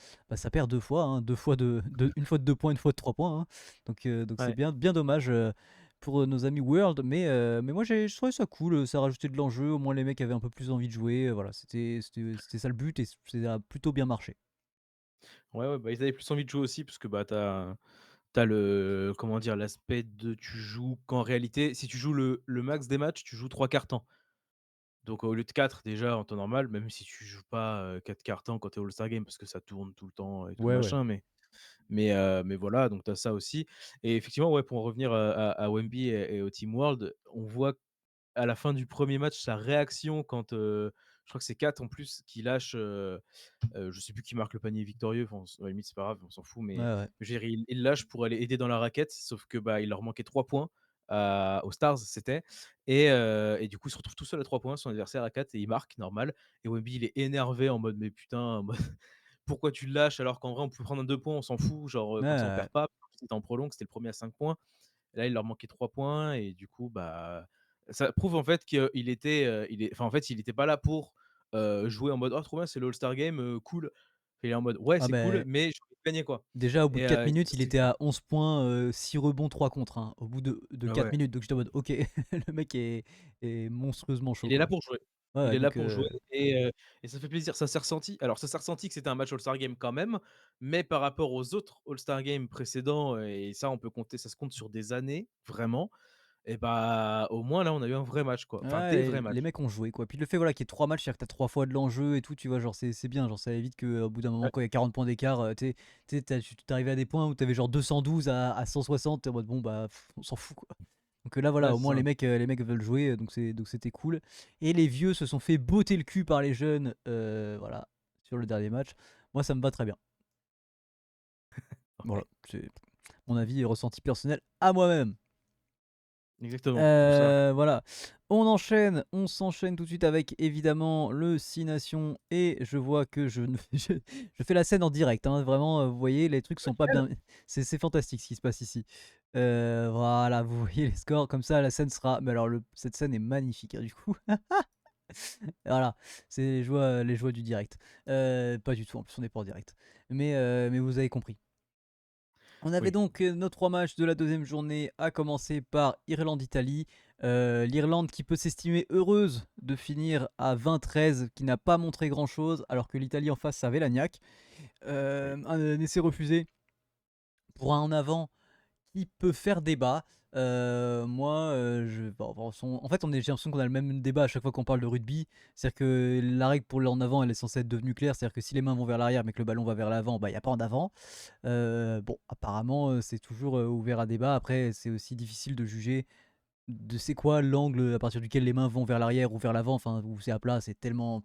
2 fois, hein, une fois de 2 points, une fois de 3 points, hein. Donc c'est ouais. bien dommage pour nos amis World, mais moi je trouvais ça cool, ça rajoutait de l'enjeu, au moins les mecs avaient un peu plus envie de jouer, voilà, c'était ça le but et ça a plutôt bien marché. Ouais, ouais, bah, ils avaient plus envie de jouer aussi parce que, bah, t'as le comment dire? L'aspect de tu joues qu'en réalité, si tu joues le max des matchs, tu joues 3 quarts temps. Donc au lieu de 4 déjà en temps normal, même si tu joues pas, 4 quarts temps quand tu es All-Star Game parce que ça tourne tout le temps et tout Ouais, ouais. machin, mais voilà, donc tu as ça aussi et effectivement, ouais, pour en revenir, à Wemby et au Team World, on voit à la fin du premier match sa réaction quand, je crois que c'est 4 en plus qui lâche, je sais plus qui marque le panier victorieux, enfin, à la limite, c'est pas grave, on s'en fout, Ouais, mais ouais. je veux dire, il lâche pour aller aider dans la raquette, sauf que, bah, il leur manquait 3 points aux Stars, c'était et du coup, il se retrouve tout seul à 3 points, son adversaire à 4 et il marque, normal et Wemby, il est énervé en mode: «Mais putain, en mode, pourquoi tu le lâches alors qu'en vrai, on peut prendre un 2 points, on s'en fout, genre, Ouais, comme ça, on ouais. perd pas». C'était en prolongue, c'était le premier à 5 points et là, il leur manquait 3 points et du coup, bah, ça prouve en fait qu'il était, en fait, il était pas là pour, jouer en mode: «Oh trop bien, c'est le All-Star Game, cool». Il est en mode: «Ouais, Ah c'est cool, ben mais j'ai envie de gagner, quoi» déjà, au bout de et 4 minutes, il c'est était à 11 points, 6 rebonds, 3 contre, hein, au bout de ah 4 ouais, minutes. Donc j'étais en mode: «OK, le mec est monstrueusement chaud, il est là quoi». pour jouer. Ouais, Il ouais, est là donc pour jouer et ça fait plaisir. Ça s'est ressenti. Alors ça s'est ressenti que c'était un match All-Star Game quand même, mais par rapport aux autres All-Star Games précédents et ça, on peut compter ça se compte sur des années, vraiment et bah, au moins là, on a eu un vrai match, quoi. Enfin des ouais, vrais les matchs. mecs ont joué, quoi. Puis le fait, voilà, qu'il y ait 3 matchs, c'est-à-dire que tu 3 fois de l'enjeu et tout, tu vois? Genre, c'est bien, genre, ça évite qu'au bout d'un moment, Ouais, quand il y a 40 points d'écart, tu sais, tu arrivé à des points où tu avais genre 212 à 160, tu es en mode: «Bon, bah, on s'en fout, quoi». Donc là, ouais, voilà, au c'est moins ça. les mecs veulent jouer, donc c'était cool. Et les vieux se sont fait botter le cul par les jeunes, voilà, sur le dernier match. Moi, ça me va très bien. Voilà, Ouais. c'est mon avis et ressenti personnel à moi-même. Exactement, tout ça. Voilà. On s'enchaîne tout de suite avec évidemment le 6 nations et je vois que je ne je fais la scène en direct, hein, vraiment, vous voyez les trucs sont pas Nickel. bien c'est fantastique ce qui se passe ici. Voilà, vous voyez les scores comme ça la scène sera mais alors cette scène est magnifique, hein, du coup. Voilà, c'est les joies du direct. Pas du tout en plus, on n'est pas en direct. Mais vous avez compris. On avait Oui. donc nos 3 matchs de la deuxième journée, à commencer par Irlande-Italie. L'Irlande qui peut s'estimer heureuse de finir à 20-13, qui n'a pas montré grand-chose, alors que l'Italie en face avait la niaque. Oui. Un essai refusé pour un en avant qui peut faire débat. Moi, je bon, en fait, j'ai l'impression qu'on a le même débat à chaque fois qu'on parle de rugby. C'est-à-dire que la règle pour le en avant, elle est censée être devenue claire. C'est-à-dire que si les mains vont vers l'arrière, mais que le ballon va vers l'avant, bah, il y a pas en avant. Bon, apparemment, c'est toujours, ouvert à débat. Après, c'est aussi difficile de juger de c'est quoi l'angle à partir duquel les mains vont vers l'arrière ou vers l'avant, enfin, où c'est à plat, c'est tellement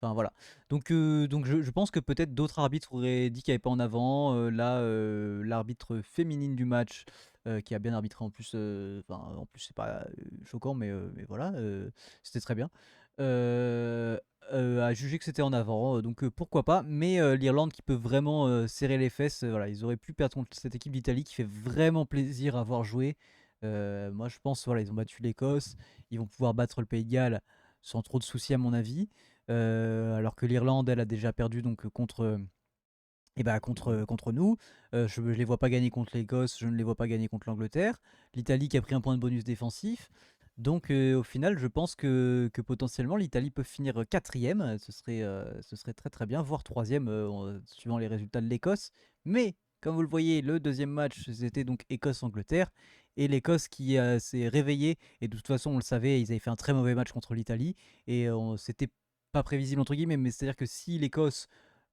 enfin voilà. Donc je pense que peut-être d'autres arbitres auraient dit qu'il y avait pas en avant. Là, l'arbitre féminine du match, qui a bien arbitré en plus, enfin, en plus c'est pas, choquant mais voilà, c'était très bien. Heu a jugé que c'était en avant, donc pourquoi pas. Mais l'Irlande qui peut vraiment, serrer les fesses, voilà, ils auraient pu perdre contre cette équipe d'Italie qui fait vraiment plaisir à voir jouer. Moi je pense, voilà, ils ont battu l'Écosse, ils vont pouvoir battre le Pays de Galles sans trop de soucis à mon avis. Alors que l'Irlande, elle a déjà perdu donc contre, et bah, contre nous. Je les vois pas gagner contre l'Écosse, je ne les vois pas gagner contre l'Angleterre. L'Italie qui a pris un point de bonus défensif. Donc au final, je pense que potentiellement l'Italie peut finir quatrième, ce serait très très bien, voire troisième suivant les résultats de l'Écosse. Mais comme vous le voyez, le deuxième match c'était donc Écosse-Angleterre et l'Écosse qui s'est réveillée et de toute façon on le savait, ils avaient fait un très mauvais match contre l'Italie et c'était pas prévisible entre guillemets, mais c'est à dire que si l'Écosse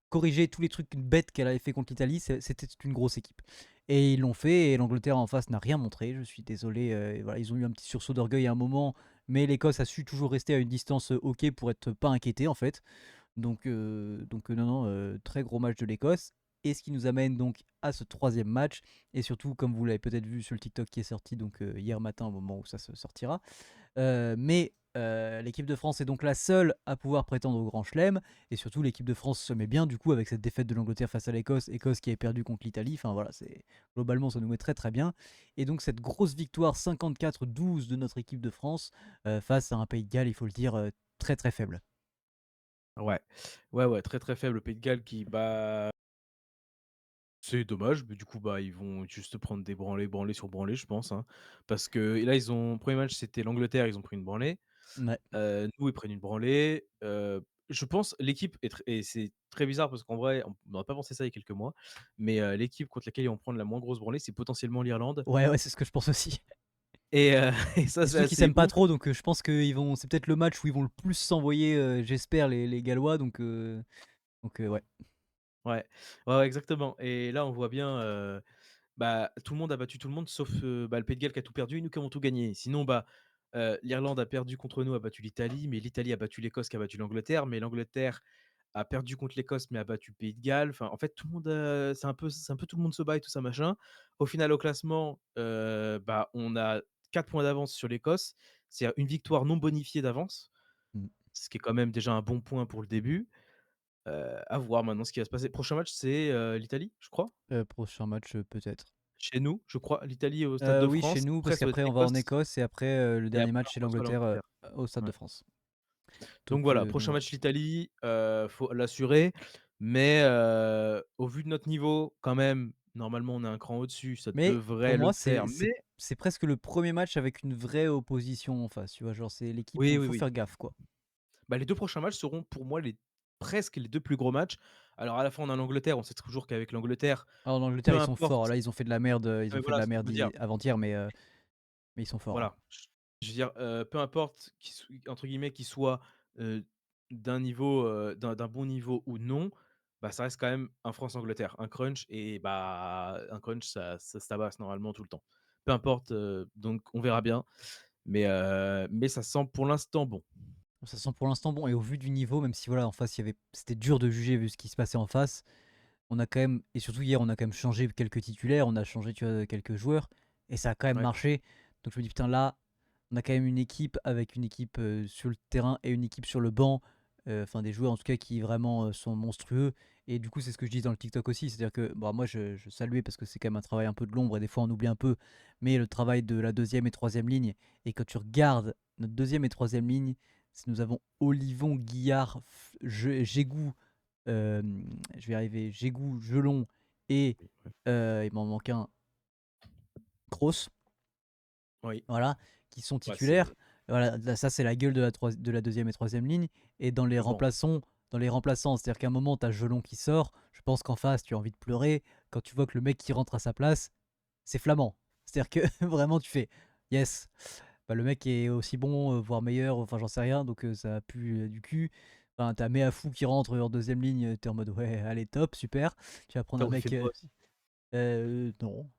corriger tous les trucs bêtes qu'elle avait fait contre l'Italie, c'était une grosse équipe. Et ils l'ont fait, et l'Angleterre en face n'a rien montré. Je suis désolé, voilà, ils ont eu un petit sursaut d'orgueil à un moment, mais l'Écosse a su toujours rester à une distance ok pour être pas inquiété en fait. Donc non, non, très gros match de l'Écosse. Et ce qui nous amène donc à ce troisième match, et surtout comme vous l'avez peut-être vu sur le TikTok qui est sorti donc hier matin au moment où ça se sortira, mais l'équipe de France est donc la seule à pouvoir prétendre au Grand Chelem. Et surtout, l'équipe de France se met bien du coup avec cette défaite de l'Angleterre face à l'Écosse. Écosse qui avait perdu contre l'Italie. Enfin voilà, globalement, ça nous met très très bien. Et donc, cette grosse victoire 54-12 de notre équipe de France face à un Pays de Galles, il faut le dire, très très faible. Ouais. Ouais, ouais, très, très faible. Le Pays de Galles qui, bah, c'est dommage, mais du coup, bah, ils vont juste prendre des branlées, branlées sur branlées, je pense, hein. Parce que et là, ils ont premier match, c'était l'Angleterre, ils ont pris une branlée. Ouais. Nous, ils prennent une branlée. Je pense l'équipe est et c'est très bizarre parce qu'en vrai, on n'aurait pas pensé ça il y a quelques mois, mais l'équipe contre laquelle ils vont prendre la moins grosse branlée, c'est potentiellement l'Irlande Ouais, ouais, c'est ce que je pense aussi. et et ça, Et c'est surtout qu'ils assez s'aiment pas ouf. trop, donc je pense que c'est peut-être le match où ils vont le plus s'envoyer, j'espère, les Gallois. Donc ouais. Ouais. Ouais, ouais, exactement et là, on voit bien, bah, tout le monde a battu tout le monde sauf, bah, le Pays de Galles qui a tout perdu et nous qui avons tout gagné. Sinon, bah, l'Irlande a perdu contre nous, a battu l'Italie, mais l'Italie a battu l'Écosse qui a battu l'Angleterre, mais l'Angleterre a perdu contre l'Écosse, mais a battu le Pays de Galles. Enfin, en fait, tout le monde, c'est un peu tout le monde se bat et tout ça, machin. Au final, au classement, bah, on a 4 points d'avance sur l'Écosse. C'est une victoire non bonifiée d'avance, Mmh. ce qui est quand même déjà un bon point pour le début. À voir maintenant ce qui va se passer. Prochain match, c'est, l'Italie, je crois? Prochain match, peut-être. Chez nous, je crois. L'Italie au Stade de Oui, chez France. nous, Après, parce ça doit être qu'après on va en l'Écosse Écosse et après, le et dernier après match c'est on reçoit l'Angleterre, l'Angleterre. au Stade Ouais. de France. Donc voilà, Donc prochain voilà. match l'Italie, faut l'assurer, mais au vu de notre niveau, quand même, normalement, on est un cran au-dessus, ça Mais devrait pour le moi, faire, mais c'est presque le premier match avec une vraie opposition en face, tu vois? Genre c'est l'équipe où oui, il oui, faut oui. faire gaffe, quoi. Bah, les 2 prochains matchs seront pour moi presque les 2 plus gros matchs. Alors à la fin, on a l'Angleterre, on sait toujours qu'avec l'Angleterre, Alors l'Angleterre, peu ils sont forts. importe Là, ils ont fait de la merde, ils ont fait de voilà, la c'est ce que merde je veux dire. avant-hier, mais ils sont forts, hein. Voilà, je veux dire, peu importe entre guillemets, «qu'il soit, heu, d'un bon niveau ou non», bah, ça reste quand même un France-Angleterre, un crunch et bah, un crunch ça se tabasse normalement tout le temps. Peu importe, donc on verra bien, mais ça sent pour l'instant bon. Ça sent pour l'instant bon et au vu du niveau, même si voilà, en face, c'était dur de juger vu ce qui se passait en face. On a quand même et surtout hier, on a quand même changé quelques titulaires, on a changé, tu vois, quelques joueurs et ça a quand même Ouais. marché. Donc je me dis: «Putain là, on a quand même une équipe avec une équipe, sur le terrain et une équipe sur le banc», enfin des joueurs en tout cas qui vraiment, sont monstrueux et du coup, c'est ce que je dis dans le TikTok aussi. C'est-à-dire que, bah, moi je saluais parce que c'est quand même un travail un peu de l'ombre et des fois on oublie un peu, mais le travail de la deuxième et troisième ligne et quand tu regardes notre deuxième et troisième ligne, si nous avons Olivon, Guillard, F Je Djegou, je vais y arriver, Djegou, Jelon et Oui, ouais. il m'en manque un, Kroos. Oui, Voilà, qui sont bah, titulaires. c'est Voilà, là, ça, c'est la gueule de la deuxième et troisième ligne et clairement. dans les remplaçants, c'est-à-dire qu'à un moment, tu as Jelon qui sort, je pense qu'en face, tu as envie de pleurer quand tu vois que le mec qui rentre à sa place, c'est Flamand. C'est-à-dire que vraiment, tu fais: «Yes, bah, le mec est aussi bon, voire meilleur», enfin, j'en sais rien, donc ça pue, du cul. Enfin, tu as Meafou qui rentre en deuxième ligne, tu es en mode: «Ouais, allez top, super». Tu vas prendre Tu un as mec, Wifema aussi. non.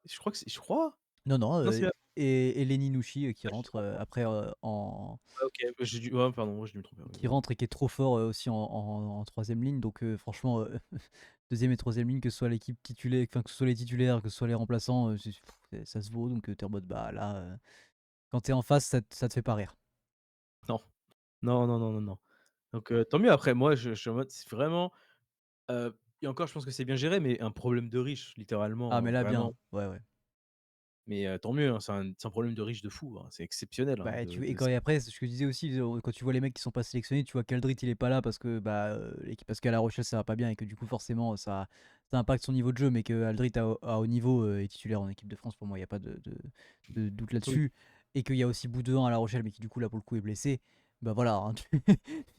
Je crois que c'est je crois? Non, non, Non, c'est la et Lenny Nouchi, qui ah, je dis rentre, n'importe après, en quoi. OK, bah, j'ai dû ouais, pardon, moi j'ai dû me tromper, ouais, qui ouais, ouais. rentre et qui est trop fort, aussi en 3 ligne donc franchement, 2 et troisième ligne, que ce soit l'équipe titulaire enfin, que ce soit les titulaires, que ce soit les remplaçants, ça se vaut donc tu es en mode, bah, là, quand tu es en face, ça te fait pas rire. Non. Non, non, non, non, non. Donc tant mieux après moi je suis en mode c'est vraiment, et encore je pense que c'est bien géré, mais un problème de riche Ah littéralement, mais là, vraiment. bien, ouais, ouais. Mais tant mieux, hein, c'est un problème de riche de fou, hein. C'est exceptionnel, hein, Bah, de et de quand et après, c'est ce que je disais aussi, quand tu vois les mecs qui sont pas sélectionnés, tu vois qu'Aldrit il est pas là parce que, bah, parce qu'à La Rochelle ça va pas bien et que du coup forcément ça impacte son niveau de jeu, mais qu'Aldrit à haut niveau, est titulaire en équipe de France, pour moi il y a pas de doute oui. là-dessus et qu'il y a aussi Boudin à La Rochelle, mais qui du coup là pour le coup est blessé. Bah, voilà, hein,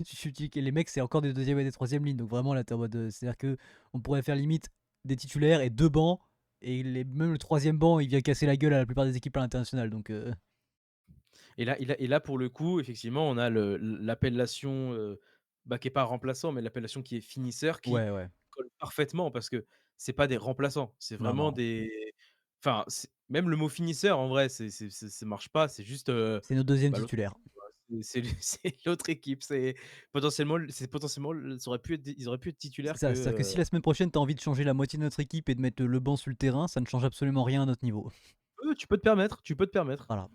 tu dis que les mecs c'est encore des deuxième et des troisième lignes, donc vraiment là tu en mode, c'est-à-dire qu'on pourrait faire limite des titulaires et 2 bancs et même le troisième banc il vient casser la gueule à la plupart des équipes à l'international donc Et là pour le coup, effectivement, on a l'appellation, bah, qui est pas remplaçant, mais l'appellation qui est finisseur qui ouais, ouais. colle parfaitement parce que c'est pas des remplaçants, c'est Non, vraiment non. des enfin, c'est même le mot finisseur en vrai, ça marche pas, c'est juste, C'est notre deuxième bah, l'autre titulaire. équipe, quoi. C'est l'autre équipe, c'est potentiellement ça aurait pu être ils auraient pu être C'est titulaires que, ça, c'est-à-dire que si la semaine prochaine, tu as envie de changer la moitié de notre équipe et de mettre le banc sur le terrain, ça ne change absolument rien à notre niveau. tu peux te permettre, tu peux te permettre. Voilà.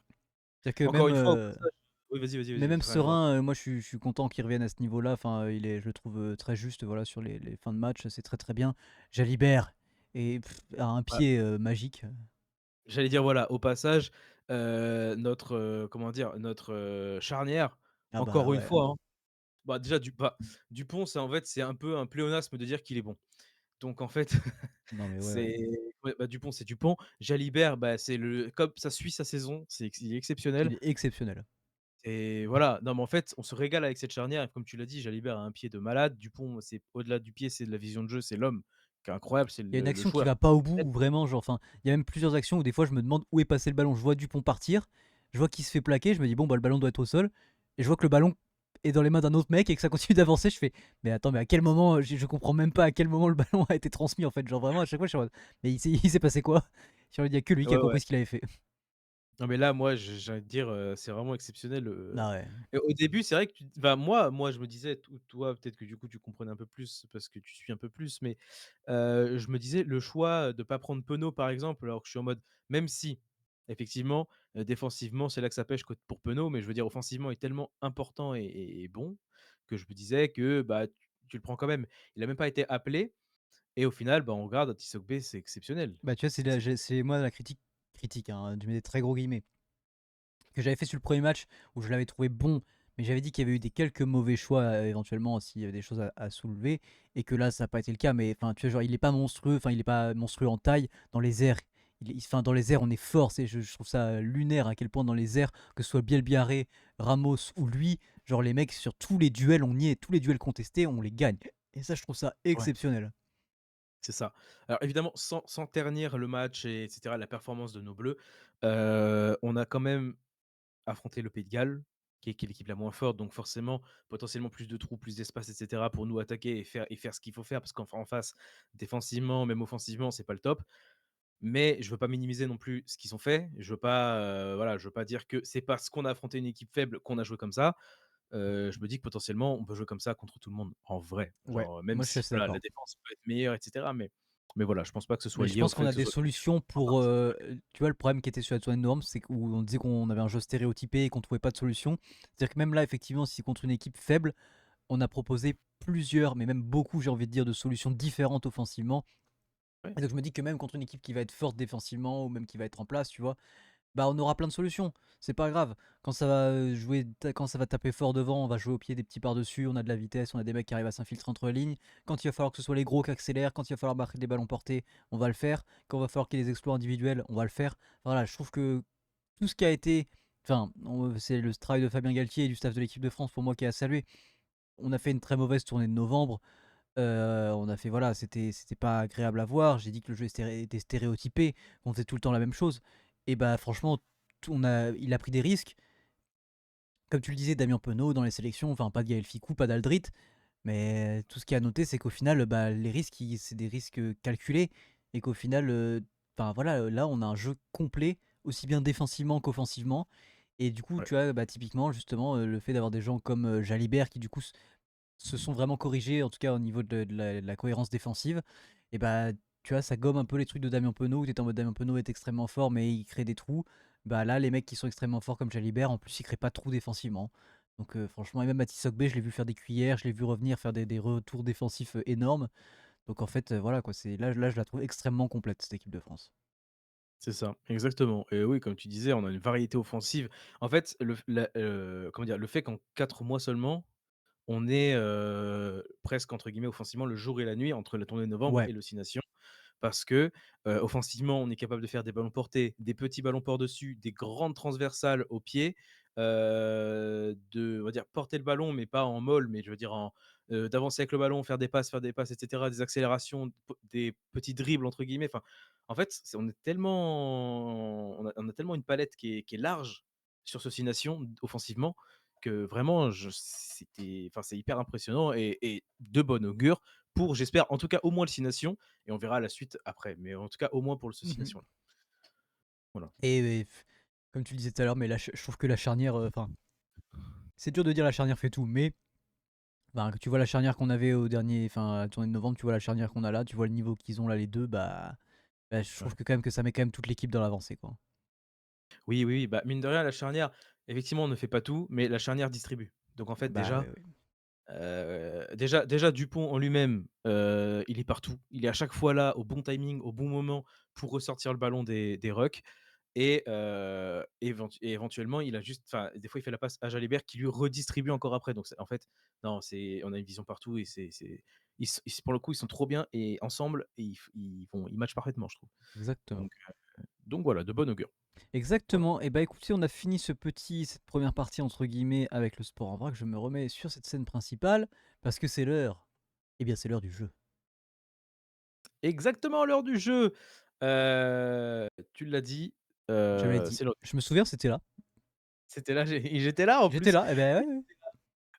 C'est-à-dire que Encore une fois au passage oui, vas-y, vas-y, mais vas-y, même rien à voir. Serein, moi je suis content qu'il revienne à ce niveau-là. Enfin, il est je le trouve, très juste, voilà, sur les fins de match, c'est très, très bien. Jalibert et a un Ouais. pied, magique. J'allais dire voilà, au passage, notre, comment dire? Notre, charnière, Ah bah, encore une ouais. fois, hein, bah, déjà Dupont, c'est en fait, c'est un peu un pléonasme de dire qu'il est bon. Donc en fait, Non mais ouais, ouais. c'est ouais, bah, Dupont, c'est Dupont. Jalibert, bah, c'est le comme ça suit sa saison, il est exceptionnel Il est exceptionnel. et voilà. Non, mais en fait, on se régale avec cette charnière et comme tu l'as dit, Jalibert a un pied de malade. Dupont, c'est au-delà du pied, c'est de la vision de jeu, c'est l'homme qui est incroyable, c'est Il y a une le action qui joueur. va pas au bout ou vraiment genre enfin, il y a même plusieurs actions où des fois je me demande où est passé le ballon. Je vois Dupont partir, je vois qu'il se fait plaquer, je me dis: «Bon bah, le ballon doit être au sol» et je vois que le ballon est dans les mains d'un autre mec et que ça continue d'avancer. Je fais: «Mais attends, mais à quel moment, je comprends même pas à quel moment le ballon a été transmis en fait». Genre vraiment à chaque fois je suis en mode: «Mais il s'est passé quoi?» Genre il y a que lui qui a Ouais, ouais. compris ce qu'il avait fait. Non, mais là, moi, j'ai envie de dire, c'est vraiment exceptionnel, Ah ouais. et au début, c'est vrai que enfin, moi, je me disais, toi, peut-être que du coup, tu comprenais un peu plus parce que tu suis un peu plus, mais je me disais le choix de pas prendre Penaud, par exemple, alors que je suis en mode même si effectivement, défensivement, c'est là que ça pêche pour Penaud, mais je veux dire offensivement, il est tellement important et bon que je me disais que, bah, tu le prends quand même. Il a même pas été appelé et au final, bah, on regarde Tissot-Bé, c'est exceptionnel. Bah, tu vois, C'est excep c'est moi la critique, hein, je mets des très gros guillemets, que j'avais fait sur le premier match où je l'avais trouvé bon, mais j'avais dit qu'il y avait eu des quelques mauvais choix, éventuellement aussi, des choses à soulever et que là ça n'a pas été le cas. Mais enfin, tu vois, genre il est pas monstrueux, enfin il est pas monstrueux en taille dans les airs. Enfin dans les airs on est fort, je trouve ça lunaire à quel point dans les airs, que ce soit Bielbiarré, Ramos ou lui, genre les mecs sur tous les duels on y est, tous les duels contestés on les gagne. Et ça je trouve ça ouais. exceptionnel. C'est ça. Alors évidemment, sans ternir le match et etc., la performance de nos Bleus, on a quand même affronté le Pays de Galles, qui est l'équipe la moins forte, donc forcément, potentiellement plus de trous, plus d'espace et cetera pour nous attaquer et faire ce qu'il faut faire parce qu'en face, défensivement, même offensivement, c'est pas le top. Mais je veux pas minimiser non plus ce qu'ils ont fait. Je veux pas, voilà, je veux pas dire que c'est parce qu'on a affronté une équipe faible qu'on a joué comme ça. Je me dis que potentiellement, on peut jouer comme ça contre tout le monde, en vrai. Ouais, Genre, même moi je suis si assez voilà, la d'accord. défense peut être meilleure et cetera, mais Mais voilà, je pense pas que ce soit Mais je lié au pense qu'on fait a que ce des soit solutions en pour, particulier. tu vois, le problème qui était sur la tournée de novembre, c'est qu'on on disait qu'on avait un jeu stéréotypé et qu'on trouvait pas de solution. C'est-à-dire que même là, effectivement, si contre une équipe faible, on a proposé plusieurs, mais même beaucoup, j'ai envie de dire, de solutions différentes offensivement. Ouais, Et donc je me dis que même contre une équipe qui va être forte défensivement ou même qui va être en place, tu vois, bah, on aura plein de solutions. C'est pas grave. Quand ça va, quand ça va taper fort devant, on va jouer au pied des petits par-dessus, on a de la vitesse, on a des mecs qui arrivent à s'infiltrer entre les lignes. Quand il va falloir que ce soit les gros qui accélèrent, quand il va falloir marquer des ballons portés, on va le faire. Quand il va falloir qu'il y ait des exploits individuels, on va le faire. Voilà, je trouve que tout ce qui a été, enfin, c'est le travail de Fabien Galtier et du staff de l'équipe de France pour moi qui est à saluer. On a fait une très mauvaise tournée de novembre. On a fait, voilà, c'était pas agréable à voir. J'ai dit que le jeu était stéréotypé, qu'on faisait tout le temps la même chose. Et bah franchement, il a pris des risques. Comme tu le disais, Damien Penaud dans les sélections, enfin pas de Gaël Ficou, pas d'Aldrit. Mais tout ce qui a noté, c'est qu'au final, bah, les risques, c'est des risques calculés. Et qu'au final, enfin voilà, là on a un jeu complet, aussi bien défensivement qu'offensivement. Et du coup, ouais, tu vois, bah, typiquement, justement, le fait d'avoir des gens comme Jalibert qui, du coup, se sont vraiment corrigés, en tout cas au niveau de la cohérence défensive, et bah, tu vois, ça gomme un peu les trucs de Damien Penaud, où tu en mode Damien Penaud est extrêmement fort, mais il crée des trous. Bah là, les mecs qui sont extrêmement forts comme Jalibert, en plus, ils créent pas de trous défensivement. Donc franchement, et même Mathis Sogbe, je l'ai vu faire des cuillères, je l'ai vu revenir faire des retours défensifs énormes. Donc en fait, voilà quoi, là, je la trouve extrêmement complète, cette équipe de France. c'est ça, exactement et oui, comme tu disais, on a une variété offensive. En fait, comment dire? Le fait qu'en 4 mois seulement, on est, presque entre guillemets «offensivement» le jour et la nuit entre la tournée de novembre Ouais, et le 6 Nations. Parce que, offensivement, on est capable de faire des ballons portés, des petits ballons par-dessus, des grandes transversales au pied, on va dire porter le ballon, mais pas en molle, mais je veux dire d'avancer avec le ballon, faire des passes et cetera, des accélérations, des «petits dribbles» entre guillemets. Enfin, en fait, on a tellement une palette qui est large sur ce 6 nations offensivement que vraiment c'est hyper impressionnant et de bon augure pour j'espère en tout cas au moins le 6 nations et on verra la suite après. Mais en tout cas, au moins pour ce 6 mhm. nations-là. Voilà. Comme tu le disais tout à l'heure, mais je trouve que la charnière, enfin, c'est dur de dire la charnière fait tout, mais enfin, tu vois la charnière qu'on avait au dernier, enfin, à la tournée de novembre, tu vois la charnière qu'on a là, tu vois le niveau qu'ils ont là les deux, bah, je trouve Ouais. que quand même que ça met quand même toute l'équipe dans l'avancée, quoi. Oui, oui, oui, bah, mine de rien, la charnière, effectivement, on ne fait pas tout, mais la charnière distribue. Donc en fait, Bah déjà, ouais, ouais. déjà Dupont en lui-même, il est partout. Il est à chaque fois là, au bon timing, au bon moment pour ressortir le ballon des rucks et éventuellement, il a juste enfin, des fois, il fait la passe à Jalibert qui lui redistribue encore après. Donc c'est en fait, non, on a une vision partout et pour le coup, ils sont trop bien et ensemble et ils matchent parfaitement, je trouve. Exactement. Donc voilà, de bon augure. Voilà. Exactement. Et bah écoutez, on a fini cette première partie entre guillemets avec le sport en vrac. Je me remets sur cette scène principale parce que c'est l'heure. Eh bien, c'est l'heure du jeu. Exactement, l'heure du jeu! Tu l'as dit, Je l'ai dit. c'est l'heure Je me souviens, c'était là. c'était là, j'étais là en J'étais plus. là. Eh ben ouais,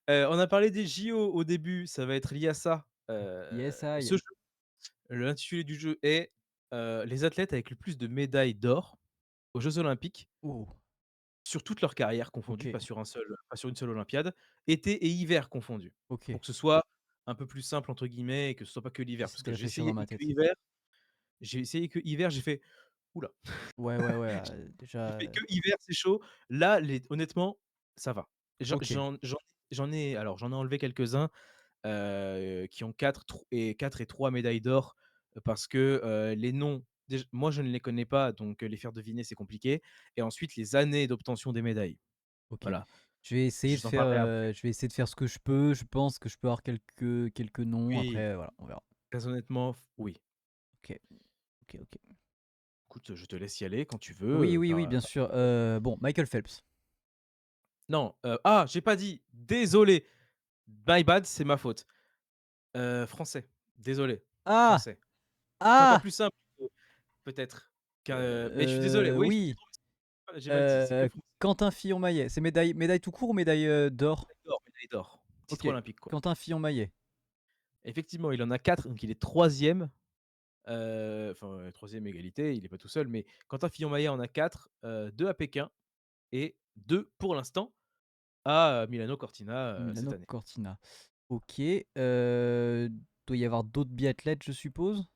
ouais. On a parlé des JO au début, ça va être lié à ça. Yes, I. Ce jeu, l'intitulé du jeu est, les athlètes avec le plus de médailles d'or aux Jeux olympiques Oh, sur toute leur carrière confondue, ok. pas sur une seule olympiade, été et hiver confondus. Ok. Pour que ce soit un peu plus «simple» entre guillemets et que ce soit pas que l'hiver. J'essaie Parce de que réfléchir dans ma tête. j'ai essayé que hiver, j'ai fait: «Ouh là!» Ouais, ouais, ouais. J'ai Déjà. fait que hiver, c'est chaud. Là, les honnêtement, ça va. J'en Ok. j'en j'en j'en ai enlevé quelques-uns, qui ont 4 et 3 médailles d'or, parce que, les noms, moi, je ne les connais pas, donc les faire deviner, c'est compliqué et ensuite les années d'obtention des médailles. Ok. Voilà, Je je t'en parlerai après. vais essayer de faire ce que je peux. Je pense que je peux avoir quelques noms. Oui, Après, voilà, on verra. très honnêtement, oui. Ok. Ok. Ok. Écoute, je te laisse y aller quand tu Oui, veux, oui, oui, bien sûr. Bon, Michael Phelps. non, j'ai pas dit, désolé, my bad, c'est ma faute. Français, désolé, Ah! français. C'est encore Ah! plus simple, peut-être mais je suis désolé, oui, Oui. j'ai mal dit, c'est que français. Quentin Fillon-Maillet. C'est médaille tout court ou médaille d'or? Médaille d'or, titre Ok. olympique, quoi. Quentin Fillon-Maillet. Effectivement, il en a 4, donc il est 3e, enfin, 3e égalité, il est pas tout seul, mais Quentin Fillon-Maillet en a 4, 2 à Pékin et 2 pour l'instant à, Milano Cortina, cette Milano année. Cortina. Ok. Doit y avoir d'autres biathlètes, je suppose?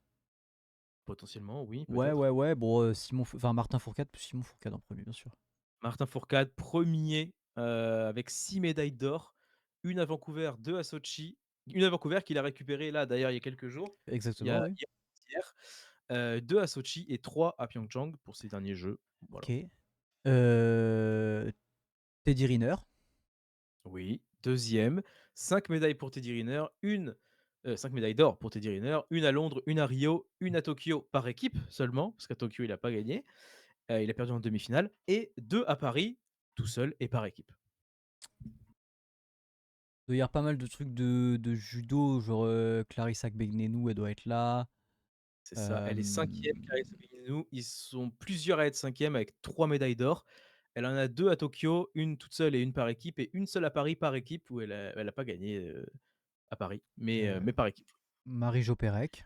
Potentiellement, oui, Ouais, peut-être. ouais, ouais, bon, Martin Fourcade, plus Simon Fourcade en premier, bien sûr. Martin Fourcade, premier avec 6 médailles d'or, une à Vancouver, 2 à Sotchi. Une à Vancouver qu'il a récupérée là, d'ailleurs, il y a quelques jours, il y Exactement, a oui. hier, 2 à Sotchi et 3 à Pyeongchang pour ses derniers jeux. Voilà. OK. Heu, Teddy Riner. Oui, deuxième, 5 médailles pour Teddy Riner, 5 médailles d'or pour Teddy Riner, 1 à Londres, 1 à Rio, 1 à Tokyo par équipe seulement, parce qu'à Tokyo, il a pas gagné, il a perdu en demi-finale et 2 à Paris, tout seul et par équipe. Il doit y avoir pas mal de trucs de judo, genre, Clarissa Agbenienou, elle doit être là. C'est ça, elle est Hem, 5e, Clarissa Beguinou. Ils sont plusieurs à être 5e avec 3 médailles d'or. Elle en a 2 à Tokyo, une toute seule et une par équipe et une seule à Paris par équipe où elle a pas gagné, à Paris, mais par équipe. Marie-Jo Pérec.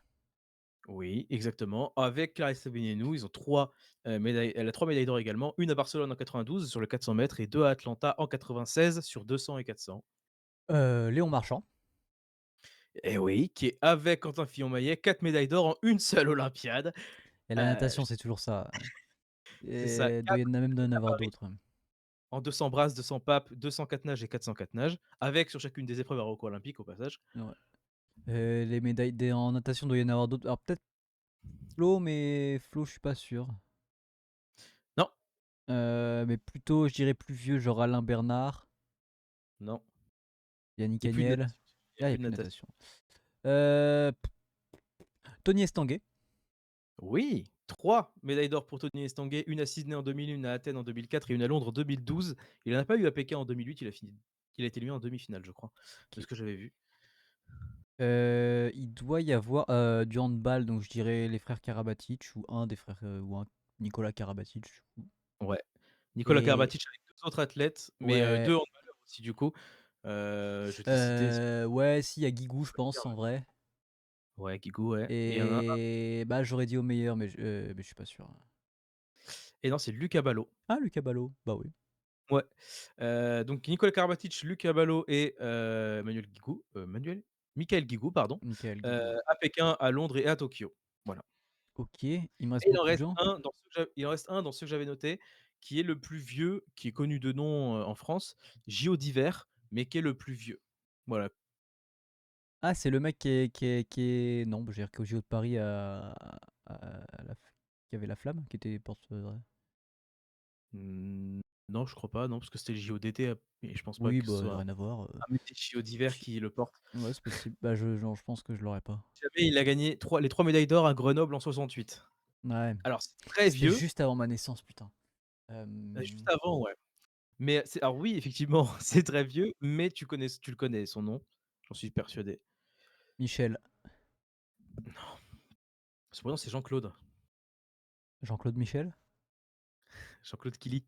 Oui, exactement. Avec Clarissa Beguinou, ils ont 3 médailles elle a 3 médailles d'or également, une à Barcelone en 92 sur le 400 mètres et 2 à Atlanta en 96 sur 200 et 400. Léon Marchand. Et oui, qui est avec Quentin Fillon-Maillet, 4 médailles d'or en une seule olympiade. Et la Heu, natation, c'est toujours ça. c'est ça, Et doit y 4 en a même d'en à avoir Paris. d'autres. En 200 brasses, 200 papes, 204 nages et 404 nages, avec sur chacune des épreuves un record olympique au passage. Ouais. Les médailles en natation, doit y en avoir d'autres. Alors peut-être Flo, mais Flo, je suis pas sûr. Non, Mais plutôt, je dirais plus vieux, genre Alain Bernard, non, Yannick il y a plus de Agnel. natation. Il y a Ah, il n'y a plus de plus de natation. natation. Euh, Tony Estanguet. Oui, 3 médailles d'or pour Tony Estanguet, une à Sydney en 2000, une à Athènes en 2004 et une à Londres en 2012. Il n'en a pas eu à Pékin en 2008, il a été éliminé en demi-finale, je crois, de Ok. ce que j'avais vu. Il doit y avoir du handball, donc je dirais les frères Karabatic ou un des frères, ou un Nicolas Karabatic. Ouais. Nicolas Et Karabatic avec 2 autres athlètes, mais ouais, 2 handballeurs aussi du coup. Je vais te les citer. ouais, si, il y a Guigou, je pense, en vrai. Ouais, Guigou, ouais et il y en a un Et bah, j'aurais dit au meilleur, mais je suis pas sûr. et non, c'est Lucas Ballot. Ah, Lucas Ballot, bah oui. Ouais, donc Nicolas Karabatic, Luc Ballot et Michael Guigou, pardon, Michael Guigou, ouais. à Pékin, à Londres et à Tokyo. Voilà Ok, il me reste et beaucoup de gens. il en reste un dans ceux que j'avais notés, qui est le plus vieux, qui est connu de nom, en France, JO d'hiver, mais qui est le plus vieux. Voilà. Ah, c'est le mec qui est. Non, bah, j'ai dire qu'au JO de Paris, qui avait la flamme, qui était porte. Mmh, non, je crois pas, non, parce que c'était les JO d'été, et je pense pas Oui, que ce bah, soit rien à voir. des JO d'hiver Chi- qui le portent. Ouais, c'est possible. Bah, je pense que je l'aurais pas. Jamais il a gagné les 3 médailles d'or à Grenoble en 68. Ouais. Alors c'est très C'était vieux, juste avant ma naissance, putain. juste avant, ouais. Mais c'est alors oui, effectivement, c'est très vieux, mais tu le connais son nom, j'en suis persuadé. Michel. Son prénom c'est Jean-Claude, Jean-Claude Michel. Jean-Claude Killy.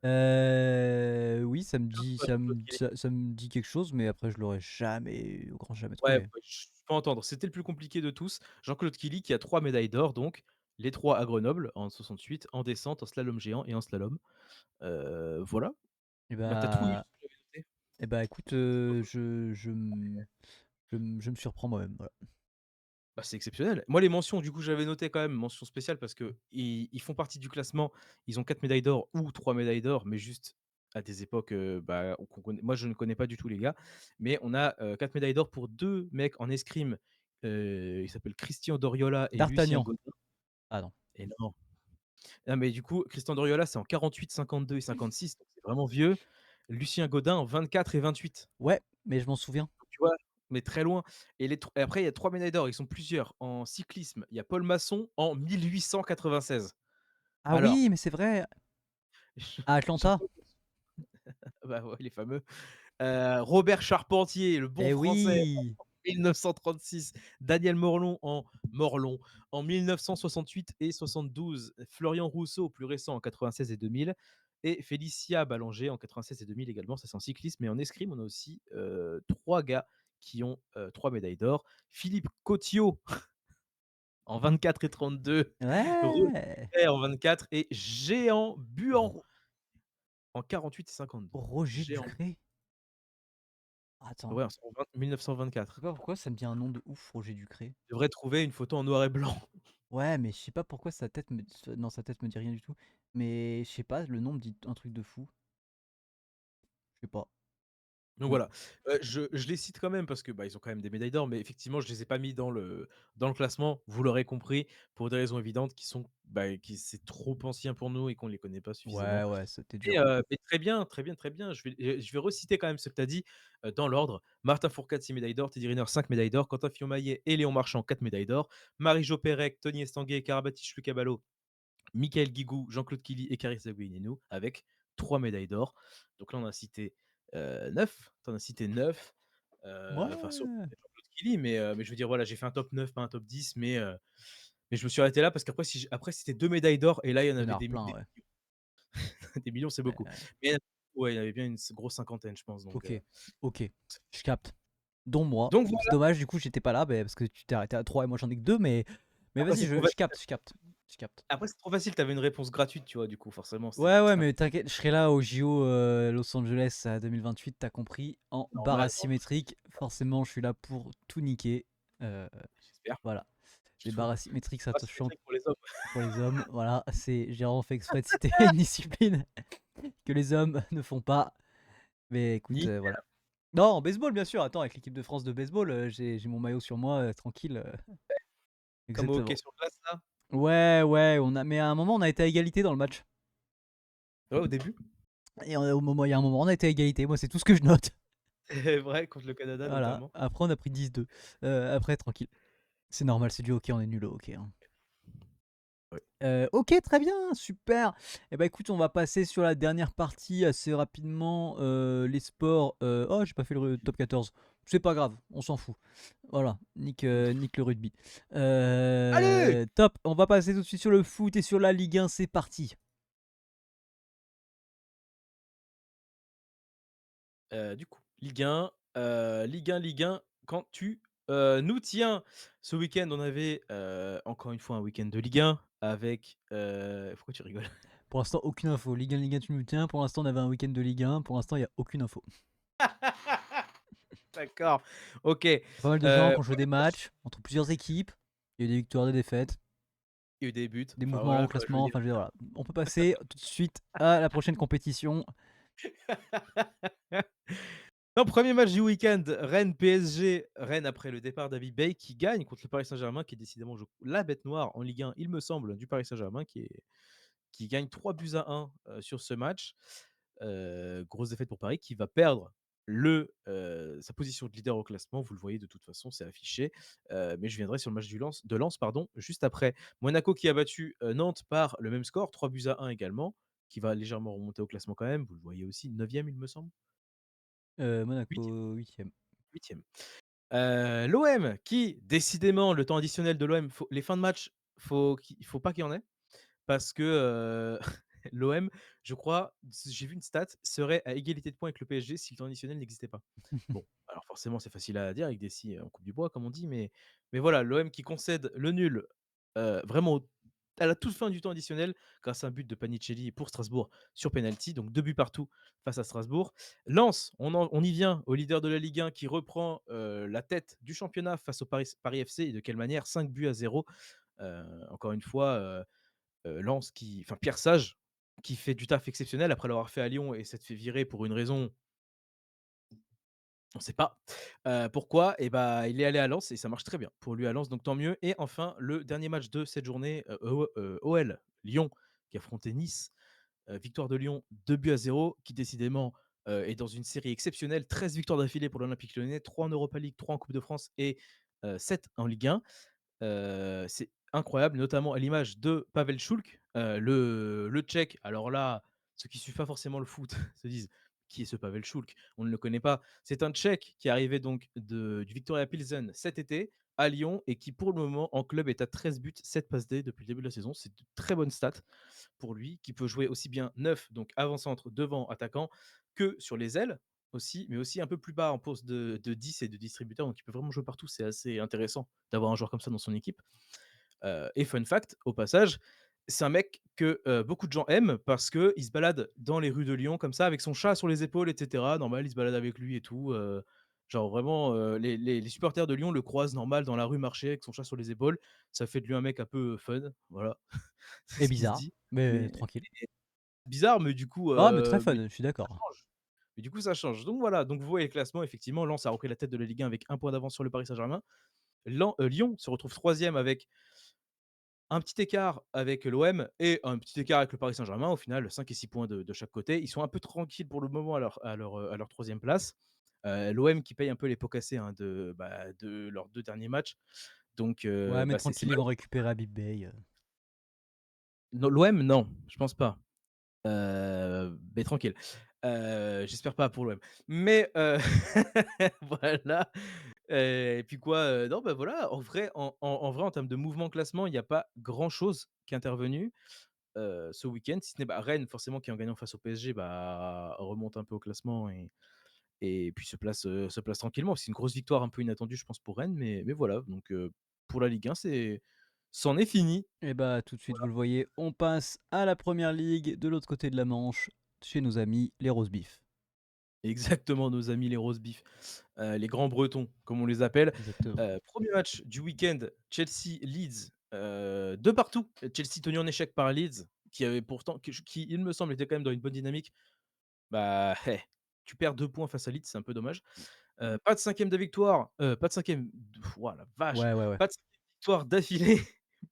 Oui, ça me Je sais pas dit, pourquoi ça Jean-Claude me, Killy. ça me dit quelque chose, mais après, je l'aurais jamais, au grand jamais Ouais, trouvé. je peux entendre, c'était le plus compliqué de tous. Jean-Claude Killy qui a 3 médailles d'or donc, les 3 à Grenoble en 68, en descente, en slalom géant et en slalom. Voilà. Et Bah, tu as tout eu bah, ce que j'avais noté. et bah, écoute, je me surprends moi-même. Voilà. Bah, c'est exceptionnel. Moi, les mentions, du coup, j'avais noté quand même mention spéciale parce qu'ils font partie du classement. Ils ont 4 médailles d'or ou 3 médailles d'or, mais juste à des époques, bah, qu'on connaît moi, je ne connais pas du tout les gars, mais on a, 4 médailles d'or pour 2 mecs en escrime, ils s'appellent Christian Doriola et Lucien D'Artagnan. Gaudin Ah non. et non. Non, mais du coup, Christian Doriola, c'est en 48, 52 et 56, donc c'est vraiment vieux. Lucien Gaudin en 24 et 28. Ouais, mais je m'en souviens. Tu vois? Mais très loin et après il y a 3 médailles d'or, ils sont plusieurs. En cyclisme, il y a Paul Masson en 1896. Ah Alors, oui, mais c'est vrai. À Atlanta. Jean-Paul bah, ouais, les fameux. Robert Charpentier, le bon Eh français, oui. en 1936. Daniel Morlon en 1968 et 72. Florian Rousseau, plus récent, en 96 et 2000 et Félicia Ballanger en 96 et 2000 également. Ça, c'est en cyclisme, mais en escrime, on a aussi, 3 gars qui ont, 3 médailles d'or. Philippe Cottiot en 24 et 32, Roger Ouais. Ducret en 24 et Jehan Buan Ro- en 48 et 52. Roger Jehan Ducré. Attends. ouais, en 1924. Je sais pas pourquoi ça me dit un nom de ouf, Roger Ducré. Je devrais trouver une photo en noir et blanc. Ouais, mais je sais pas pourquoi sa tête me non, sa tête me dit rien du tout, mais je sais pas, le nom me dit un truc de fou. Je sais pas. Donc Mmh. voilà, je les cite quand même parce que, bah, ils ont quand même des médailles d'or, mais effectivement, je les ai pas mis dans le classement. Vous l'aurez compris, pour des raisons évidentes qui sont, bah, qui c'est trop ancien pour nous et qu'on les connaît pas Ouais, suffisamment. ouais, c'était Mais, dur. très bien, très bien, très bien. Je vais reciter quand même ce que tu as dit, dans l'ordre. Martin Fourcade, 6 médailles d'or. Teddy Riner, 5 médailles d'or. Quentin Fillon-Maillet et Léon Marchand, 4 médailles d'or. Marie-Jo Pérec, Tony Estanguet, Karabatic Lucas Ballot, Michael Guigou, Jean-Claude Killy et Carissa Guilleminault avec 3 médailles d'or. Donc là, on a cité, 9. Tu en as cité 9. Enfin, sauf Ouais! peut-être Jean-Claude Killy, mais je veux dire, voilà, j'ai fait un top 9, pas un top 10, mais je me suis arrêté là parce qu'après, après, c'était 2 médailles d'or et là, il y en Il y en avait a plein, ouais. des millions, c'est beaucoup. Ouais, Mais ouais, il y en avait bien une grosse cinquantaine, je pense. OK, OK, je capte. Dont moi. Donc C'est voilà. dommage, du coup, j'étais pas là, beh, parce que tu t'es arrêté à 3 et moi j'en ai que 2, mais Après, vas-y, c'est trop je facile. capte, je capte, je capte. Après, c'est trop facile. Tu avais une réponse gratuite, tu vois. Du coup, forcément, Ouais, ouais, c'était un mais peu t'inquiète, je serai là au JO, Los Angeles à 2028, tu compris, en barre normal. Bon, asymétrique. Forcément, je suis là pour tout niquer. Heu, j'espère. voilà. Les Surtout barres asymétriques, ça pas te chante symétrique pour les hommes. pour les hommes. Voilà, j'ai vraiment fait exprès de citer une discipline que les hommes ne font pas. Mais écoute, Ni voilà. Non, en baseball, bien sûr. Attends, avec l'équipe de France de baseball, j'ai mon maillot sur moi, tranquille, comme au hockey exactement. sur glace, là. Ouais, ouais, mais à un moment, on a été à égalité dans le match Ouais, au début. et au moment il y a un moment, on a été à égalité. Moi, c'est tout ce que je note. C'est vrai, contre le Canada, Voilà. notamment. Après, on a pris 10-2. Après, tranquille. C'est normal, c'est du hockey, on est nul au hockey, hein. Ouais. OK, très bien, super. Et bah, écoute, on va passer sur la dernière partie assez rapidement, les sports, oh, j'ai pas fait le top 14. C'est pas grave, on s'en fout. Voilà, nique le rugby. Allez! Top, on va passer tout de suite sur le foot et sur la Ligue 1, c'est parti. Du coup, Ligue 1, quand tu, nous tiens. Ce week-end, on avait, encore une fois un week-end de Ligue 1 avec, pourquoi tu rigoles? Pour l'instant, aucune info. Ligue 1, tu nous tiens. Pour l'instant, on avait un week-end de Ligue 1. Pour l'instant, il y a aucune info. D'accord, OK, Pas mal de gens qui ont joué 1er des match, matchs entre plusieurs équipes. Il y a eu des victoires, des défaites, il y a eu des buts, des enfin mouvements au voilà quoi, je veux classement. dire. Enfin, je veux dire, voilà. On peut passer tout de suite à la prochaine compétition. Non, 1er match du week-end, Rennes-PSG. Rennes après le départ d'Habib Beye qui gagne contre le Paris Saint-Germain qui est décidément la bête noire en Ligue 1, il me semble, du Paris Saint-Germain qui gagne 3-1, sur ce match. Grosse défaite pour Paris qui va perdre sa position de leader au classement. Vous le voyez de toute façon, c'est affiché. Mais je viendrai sur le match de Lens, pardon, juste après. Monaco qui a battu, Nantes par le même score, 3-1 également, qui va légèrement remonter au classement quand même. Vous le voyez aussi, 9e il me semble? Monaco 8e, 8e. 8e. L'OM qui, décidément, le temps additionnel de l'OM, les fins de match, il faut pas qu'il y en ait. Parce que, l'OM, je crois, j'ai vu une stat, serait à égalité de points avec le PSG si le temps additionnel n'existait pas. Bon, alors forcément, c'est facile à dire avec des scies en coupe du bois, comme on dit, mais voilà, l'OM qui concède le nul, vraiment à la toute fin du temps additionnel, grâce à un but de Panicelli pour Strasbourg sur penalty, donc 2 buts partout face à Strasbourg. Lens, on y vient, au leader de la Ligue 1 qui reprend, la tête du championnat face au Paris FC et de quelle manière? 5-0. Encore une fois, Lens Pierre Sage, qui fait du taf exceptionnel après l'avoir fait à Lyon et s'être fait virer pour une raison, on ne sait pas. Pourquoi? Et bah, il est allé à Lens et ça marche très bien pour lui à Lens, donc tant mieux. Et enfin, le dernier match de cette journée, OL Lyon qui affrontait Nice. Victoire de Lyon 2-0, qui décidément, est dans une série exceptionnelle. 13 victoires d'affilée pour l'Olympique Lyonnais, 3 en Europa League, 3 en Coupe de France et 7 en Ligue 1. C'est incroyable, notamment à l'image de Pavel Schulk, le Tchèque. Alors là, ceux qui suivent pas forcément le foot se disent: «Qui est ce Pavel Schulk?» On ne le connaît pas. C'est un Tchèque qui est arrivé donc du Viktoria Pilsen cet été à Lyon et qui pour le moment en club est à 13 buts, 7 passes D depuis le début de la saison. C'est de très bonnes stats pour lui, qui peut jouer aussi bien neuf, donc avant-centre, devant, attaquant, que sur les ailes aussi, mais aussi un peu plus bas en poste de 10 et de distributeur, donc il peut vraiment jouer partout. C'est assez intéressant d'avoir un joueur comme ça dans son équipe. Et fun fact, au passage, c'est un mec que beaucoup de gens aiment parce qu'il se balade dans les rues de Lyon comme ça, avec son chat sur les épaules, etc. Normal, il se balade avec lui et tout. Genre vraiment, les supporters de Lyon le croisent normal dans la rue marcher avec son chat sur les épaules. Ça fait de lui un mec un peu fun, voilà. C'est Et ce qui se bizarre, dit. mais Mais tranquille. bizarre, mais du coup, Ah mais très fun, mais je suis ça d'accord. change. Mais du coup, ça change. Donc voilà, donc vous voyez le classement, effectivement, Lens a repris la tête de la Ligue 1 avec 1 point d'avance sur le Paris Saint-Germain. Lyon se retrouve 3e avec un petit écart avec l'OM et un petit écart avec le Paris Saint-Germain. Au final, 5 et 6 points de chaque côté. Ils sont un peu tranquilles pour le moment à leur 3e place. L'OM qui paye un peu les pots cassés, hein, de leurs 2 derniers matchs. Donc Ouais, mais c'est tranquille, ils vont récupérer Habib Beye. non, l'OM, non, je pense pas. Mais tranquille. J'espère pas pour l'OM. Mais voilà. Et puis quoi, non, bah, voilà, en vrai, en termes de mouvement classement, il y a pas grand chose qui est intervenu, ce week-end, si ce n'est, bah, Rennes forcément qui en gagnant face au PSG, bah, remonte un peu au classement et puis se place tranquillement. C'est une grosse victoire un peu inattendue, je pense, pour Rennes, mais voilà, donc pour la Ligue 1, c'en est fini. Et bah tout de suite, vous le voyez, on passe à la première ligue de l'autre côté de la Manche, chez nos amis les Rose Beef. Exactement, nos amis les rose beef, les grands bretons, comme on les appelle. Exactement. 1 match du week-end, Chelsea-Leeds, de partout. Chelsea tenu en échec par Leeds, qui avait pourtant qui, il me semble, était quand même dans une bonne dynamique. Bah, tu perds 2 points face à Leeds, c'est un peu dommage. Pas de 5e de victoire, pas de 5e, la vache! Ouais, ouais, ouais. Pas de 5e victoire d'affilée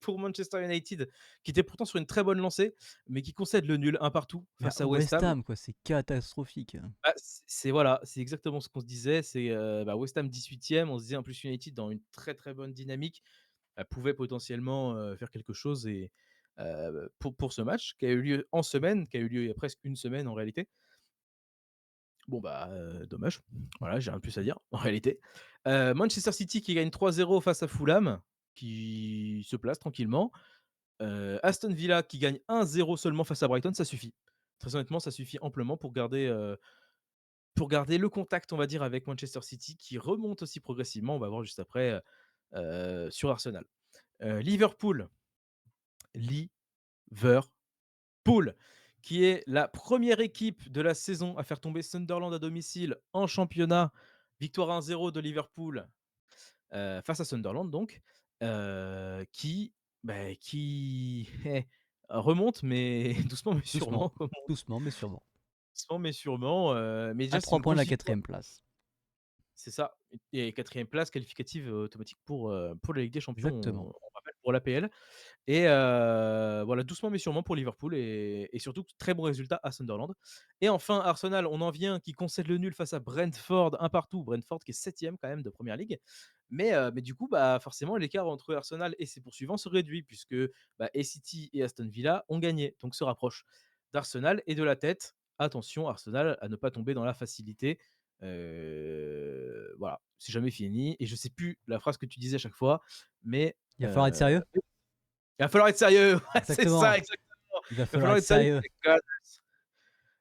pour Manchester United, qui était pourtant sur une très bonne lancée, mais qui concède le nul un partout Mais face à West West Ham. Ham, quoi, c'est catastrophique. Bah, c'est voilà, c'est exactement ce qu'on se disait, c'est, bah, West Ham 18e, on se disait en plus United dans une très, très bonne dynamique, pouvait potentiellement, faire quelque chose et pour ce match qui a eu lieu en semaine, qui a eu lieu il y a presque une semaine en réalité. Bon, bah, dommage. Voilà, j'ai rien de plus à dire en réalité. Manchester City qui gagne 3-0 face à Fulham, qui se place tranquillement. Aston Villa qui gagne 1-0 seulement face à Brighton, ça suffit. Très honnêtement, ça suffit amplement pour garder le contact, on va dire, avec Manchester City qui remonte aussi progressivement. On va voir juste après, sur Arsenal. Liverpool, Liverpool, qui est la première équipe de la saison à faire tomber Sunderland à domicile en championnat. Victoire 1-0 de Liverpool, face à Sunderland donc, qui remonte, mais doucement mais Doucement, sûrement, comme on dit. doucement mais sûrement. Doucement mais sûrement, mais À déjà c'est 3 une points de grosse la victoire. quatrième place. C'est ça, et 4e place qualificative, automatique pour la Ligue des Champions, Exactement. on rappelle pour l'APL et voilà, doucement mais sûrement pour Liverpool et surtout très bon résultat à Sunderland. Et enfin Arsenal, on en vient, qui concède le nul face à Brentford, un partout. Brentford qui est 7e quand même de Première Ligue. Mais du coup, bah, forcément l'écart entre Arsenal et ses poursuivants se réduit puisque, bah, et City et Aston Villa ont gagné, donc se rapprochent d'Arsenal et de la tête. Attention Arsenal à ne pas tomber dans la facilité. Voilà, c'est jamais fini et je sais plus la phrase que tu disais à chaque fois, mais Il va falloir être sérieux? il va falloir être sérieux. Ouais, c'est ça, Exactement, exactement. il va Il va falloir falloir être être sérieux sérieux. pour les Gunners.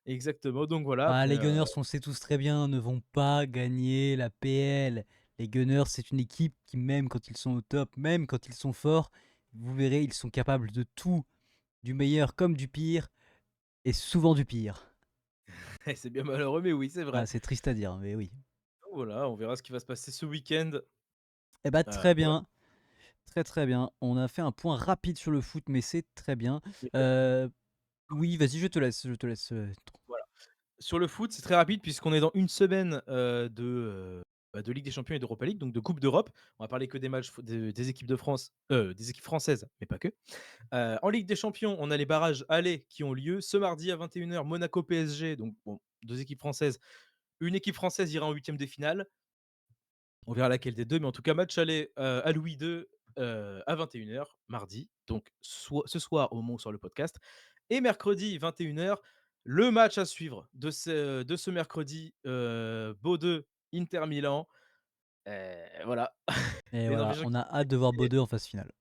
Exactement, donc voilà, Ah, les Gunners, on le sait tous très bien, ne vont pas gagner la PL. Les Gunners, c'est une équipe qui, même quand ils sont au top, même quand ils sont forts, vous verrez, ils sont capables de tout, du meilleur comme du pire, et souvent du pire. c'est bien malheureux, mais oui, c'est Ah, vrai. c'est triste à dire, mais oui. Donc voilà, on verra ce qui va se passer ce week-end, Eh bah, très pour la bien, très très bien. On a fait un point rapide sur le foot, mais c'est très bien. Exact Euh, oui, vas-y, je te laisse. voilà. Sur le foot, c'est très rapide puisqu'on est dans une semaine, de Ligue des Champions et d'Europa League, donc de Coupe d'Europe. On va parler que des matchs des équipes de France, des équipes françaises, mais pas que. En Ligue des Champions, on a les barrages allés qui ont lieu ce mardi à 21h, Monaco-PSG, donc bon, 2 équipes françaises. Une équipe française ira en huitième de finale. On verra laquelle des 2, mais en tout cas, match aller, à Louis II, à 21h, mardi, donc ce soir au moment où sort le podcast, et mercredi 21h, le match à suivre de ce mercredi, Bordeaux Inter Milan. Voilà, Et les voilà, Norvégiens on qui a hâte de voir Bodø en phase finale.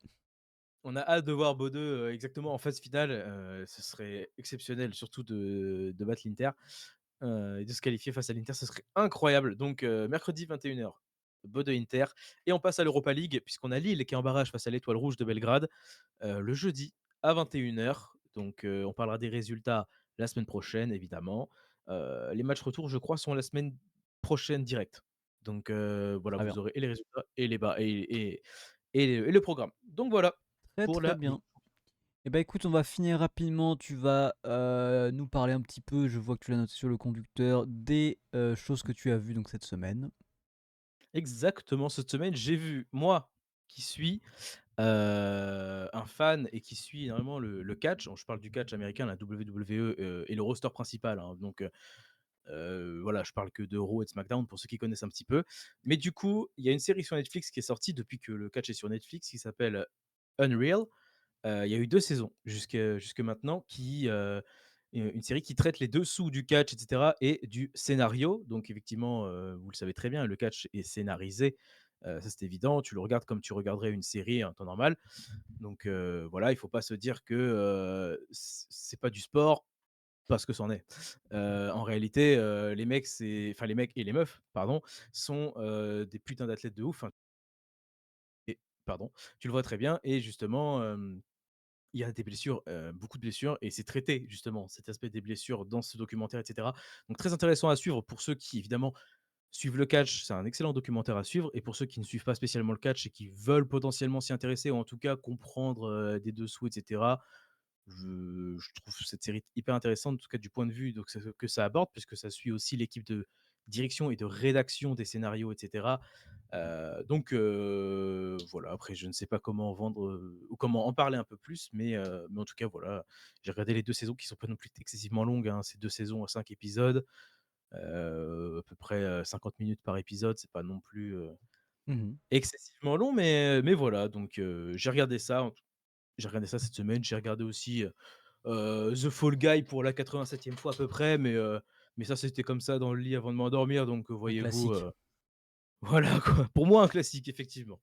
on a hâte de voir Bordeaux, exactement en phase finale, ce serait exceptionnel surtout de battre l'Inter, et de se qualifier face à l'Inter, ce serait incroyable. Donc mercredi 21h, Bordeaux-Inter, et on passe à l'Europa League puisqu'on a Lille qui est en barrage face à l'Étoile Rouge de Belgrade, le jeudi à 21h. Donc on parlera des résultats la semaine prochaine évidemment. Les matchs retour, je crois, sont la semaine prochaine direct. Donc voilà, Très bien. vous aurez et les résultats et les bas et le programme. Donc voilà Très, pour très la bien. mi. Et bah, écoute, on va finir rapidement. Tu vas, nous parler un petit peu, je vois que tu l'as noté sur le conducteur, des, choses que tu as vues donc cette semaine. Exactement, cette semaine, j'ai vu, moi qui suis, un fan et qui suis énormément le catch. Je parle du catch américain, la WWE, et le roster principal, hein, donc voilà, je parle que de Raw et de SmackDown pour ceux qui connaissent un petit peu. Mais du coup, il y a une série sur Netflix qui est sortie depuis que le catch est sur Netflix qui s'appelle Unreal. Il y a eu 2 saisons jusque maintenant qui, une série qui traite les dessous du catch et cetera et du scénario. Donc effectivement, vous le savez très bien, le catch est scénarisé, ça c'est évident. Tu le regardes comme tu regarderais une série en temps normal. Donc voilà, il faut pas se dire que, c'est pas du sport parce que c'en est. En réalité, les mecs, les mecs et les meufs, pardon, sont, des putains d'athlètes de ouf, hein et pardon, tu le vois très bien et justement, il y a des blessures, beaucoup de blessures et c'est traité justement, cet aspect des blessures dans ce documentaire et cetera. Donc très intéressant à suivre pour ceux qui évidemment suivent le catch, c'est un excellent documentaire à suivre et pour ceux qui ne suivent pas spécialement le catch et qui veulent potentiellement s'y intéresser ou en tout cas comprendre, des dessous et cetera, je trouve cette série hyper intéressante, en tout cas du point de vue donc que ça aborde, puisque ça suit aussi l'équipe de direction et de rédaction des scénarios et cetera. Donc voilà, après je ne sais pas comment vendre, ou comment en parler un peu plus, mais en tout cas voilà, j'ai regardé les 2 saisons qui sont pas non plus excessivement longues, hein. C'est 2 saisons à 5 épisodes, à peu près, 50 minutes par épisode. C'est pas non plus, Mmh. excessivement long, mais voilà donc j'ai regardé ça cette semaine. J'ai regardé aussi, The Fall Guy pour la 87e fois à peu près, mais ça c'était comme ça dans le lit avant de m'endormir donc Un voyez-vous, classique. voilà quoi. Pour moi un classique effectivement.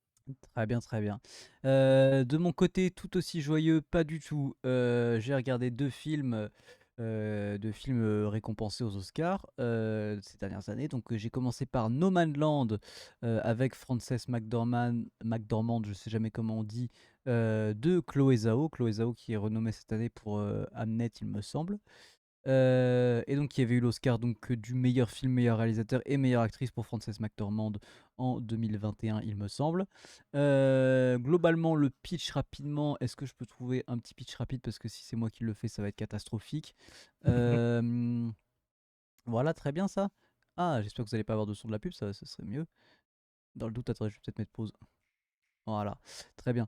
Très bien, très bien. De mon côté, tout aussi joyeux, pas du tout. J'ai regardé 2 films, récompensés aux Oscars, ces dernières années. Donc, j'ai commencé par Nomadland, avec Frances McDormand, je sais jamais comment on dit, de Chloé Zhao. Chloé Zhao qui est renommée cette année pour, Hamnet, il me semble. Et donc il y avait eu l'Oscar donc du meilleur film, meilleur réalisateur et meilleure actrice pour Frances McDormand en 2021, il me semble. Globalement, le pitch rapidement, est-ce que je peux trouver un petit pitch rapide parce que si c'est moi qui le fais, ça va être catastrophique. Hem, voilà, très bien ça. Ah, j'espère que vous allez pas avoir de son de la pub, ça serait mieux. Dans le doute, attendez, je vais peut-être mettre pause. Voilà, très bien.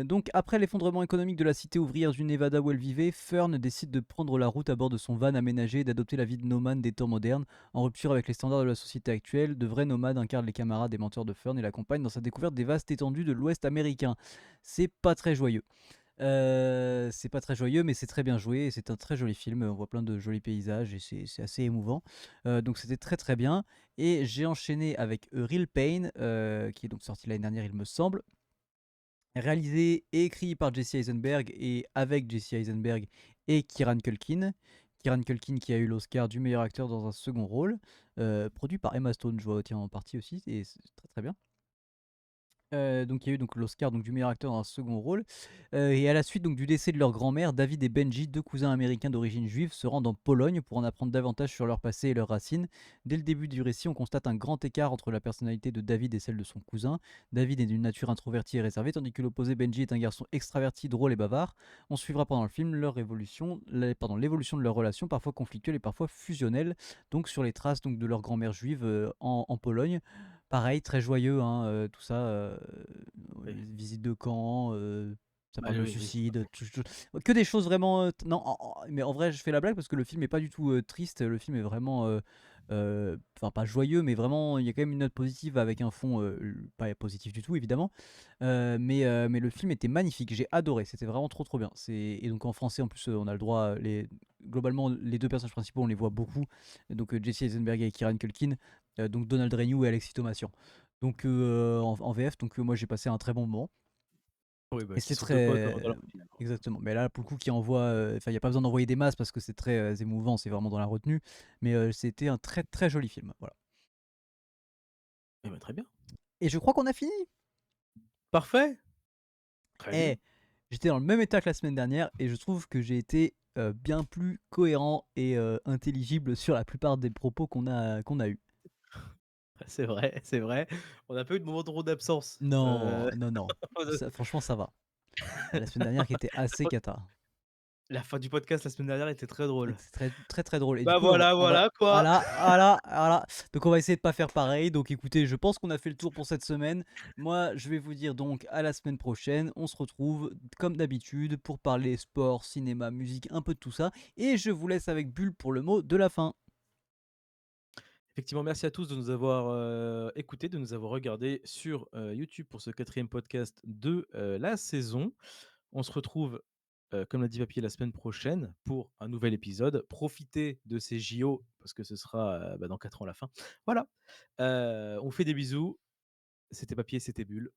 Donc après l'effondrement économique de la cité ouvrière du Nevada où elle vivait, Fern décide de prendre la route à bord de son van aménagé et d'adopter la vie de nomade des temps modernes. En rupture avec les standards de la société actuelle, de vrais nomades incarnent les camarades et menteurs de Fern et l'accompagnent dans sa découverte des vastes étendues de l'Ouest américain. C'est pas très joyeux. C'est pas très joyeux, mais c'est très bien joué et c'est un très joli film. On voit plein de jolis paysages et c'est assez émouvant. Donc c'était très très bien. Et j'ai enchaîné avec A Real Pain, qui est donc sorti l'année dernière, il me semble. Réalisé et écrit par Jesse Eisenberg et avec Jesse Eisenberg et Kieran Culkin. Kieran Culkin qui a eu l'Oscar du meilleur acteur dans un second rôle. Produit par Emma Stone, je vois, tiens, en partie aussi, et c'est très très bien. Donc il y a eu donc l'Oscar donc du meilleur acteur dans un second rôle. Et à la suite donc du décès de leur grand-mère, David et Benji, 2 cousins américains d'origine juive, se rendent en Pologne pour en apprendre davantage sur leur passé et leurs racines. Dès le début du récit, on constate un grand écart entre la personnalité de David et celle de son cousin. David est d'une nature introvertie et réservée, tandis que l'opposé Benji est un garçon extraverti, drôle et bavard. On suivra pendant le film l'évolution de leur relation, parfois conflictuelle et parfois fusionnelle, donc sur les traces donc de leur grand-mère juive, en Pologne. Pareil, très joyeux, hein, tout ça, Oui. visite de camp, ça Ah parle de oui, oui. suicide, que des choses vraiment, non, mais en vrai, je fais la blague parce que le film est pas du tout, triste. Le film est vraiment, enfin pas joyeux, mais vraiment, il y a quand même une note positive avec un fond, pas positif du tout évidemment. Mais le film était magnifique, j'ai adoré, c'était vraiment trop, trop bien. Et donc en français en plus, on a le droit, globalement les 2 personnages principaux, on les voit beaucoup, donc Jesse Eisenberg et Kieran Culkin, donc Donald Renew et Alexis Thomasian. Donc en VF, donc moi j'ai passé un très bon moment Oui, et bah, qui c'est sont 2 potes très dans l'original, quoi. exactement. Mais là pour le coup qui envoie, enfin il y a pas besoin d'envoyer des masses parce que c'est très, émouvant, c'est vraiment dans la retenue, mais c'était un très, très joli film, voilà. Eh bah, très bien. Et je crois qu'on a fini! Parfait! Très bien. Eh! J'étais dans le même état que la semaine dernière et je trouve que j'ai été, bien plus cohérent et intelligible sur la plupart des propos qu'on a eus. C'est vrai, c'est vrai. On n'a pas eu de moment trop d'absence, Non, non, non. Ça franchement, ça va. La semaine dernière qui était assez cata. la fin du podcast la semaine dernière était très drôle. C'est très, très, très drôle et du Bah, coup, on va voilà, on va voilà quoi! voilà, voilà, voilà. Donc on va essayer de pas faire pareil. Donc écoutez, je pense qu'on a fait le tour pour cette semaine. Moi, je vais vous dire donc à la semaine prochaine. On se retrouve comme d'habitude pour parler sport, cinéma, musique, un peu de tout ça et je vous laisse avec Bulle pour le mot de la fin. Effectivement, merci à tous de nous avoir, écoutés, de nous avoir regardés sur, YouTube pour ce quatrième podcast de, la saison. On se retrouve, comme l'a dit Papier, la semaine prochaine pour un nouvel épisode. Profitez de ces JO parce que ce sera, bah, dans 4 ans la fin. Voilà, on vous fait des bisous. C'était Papier, c'était Bulle.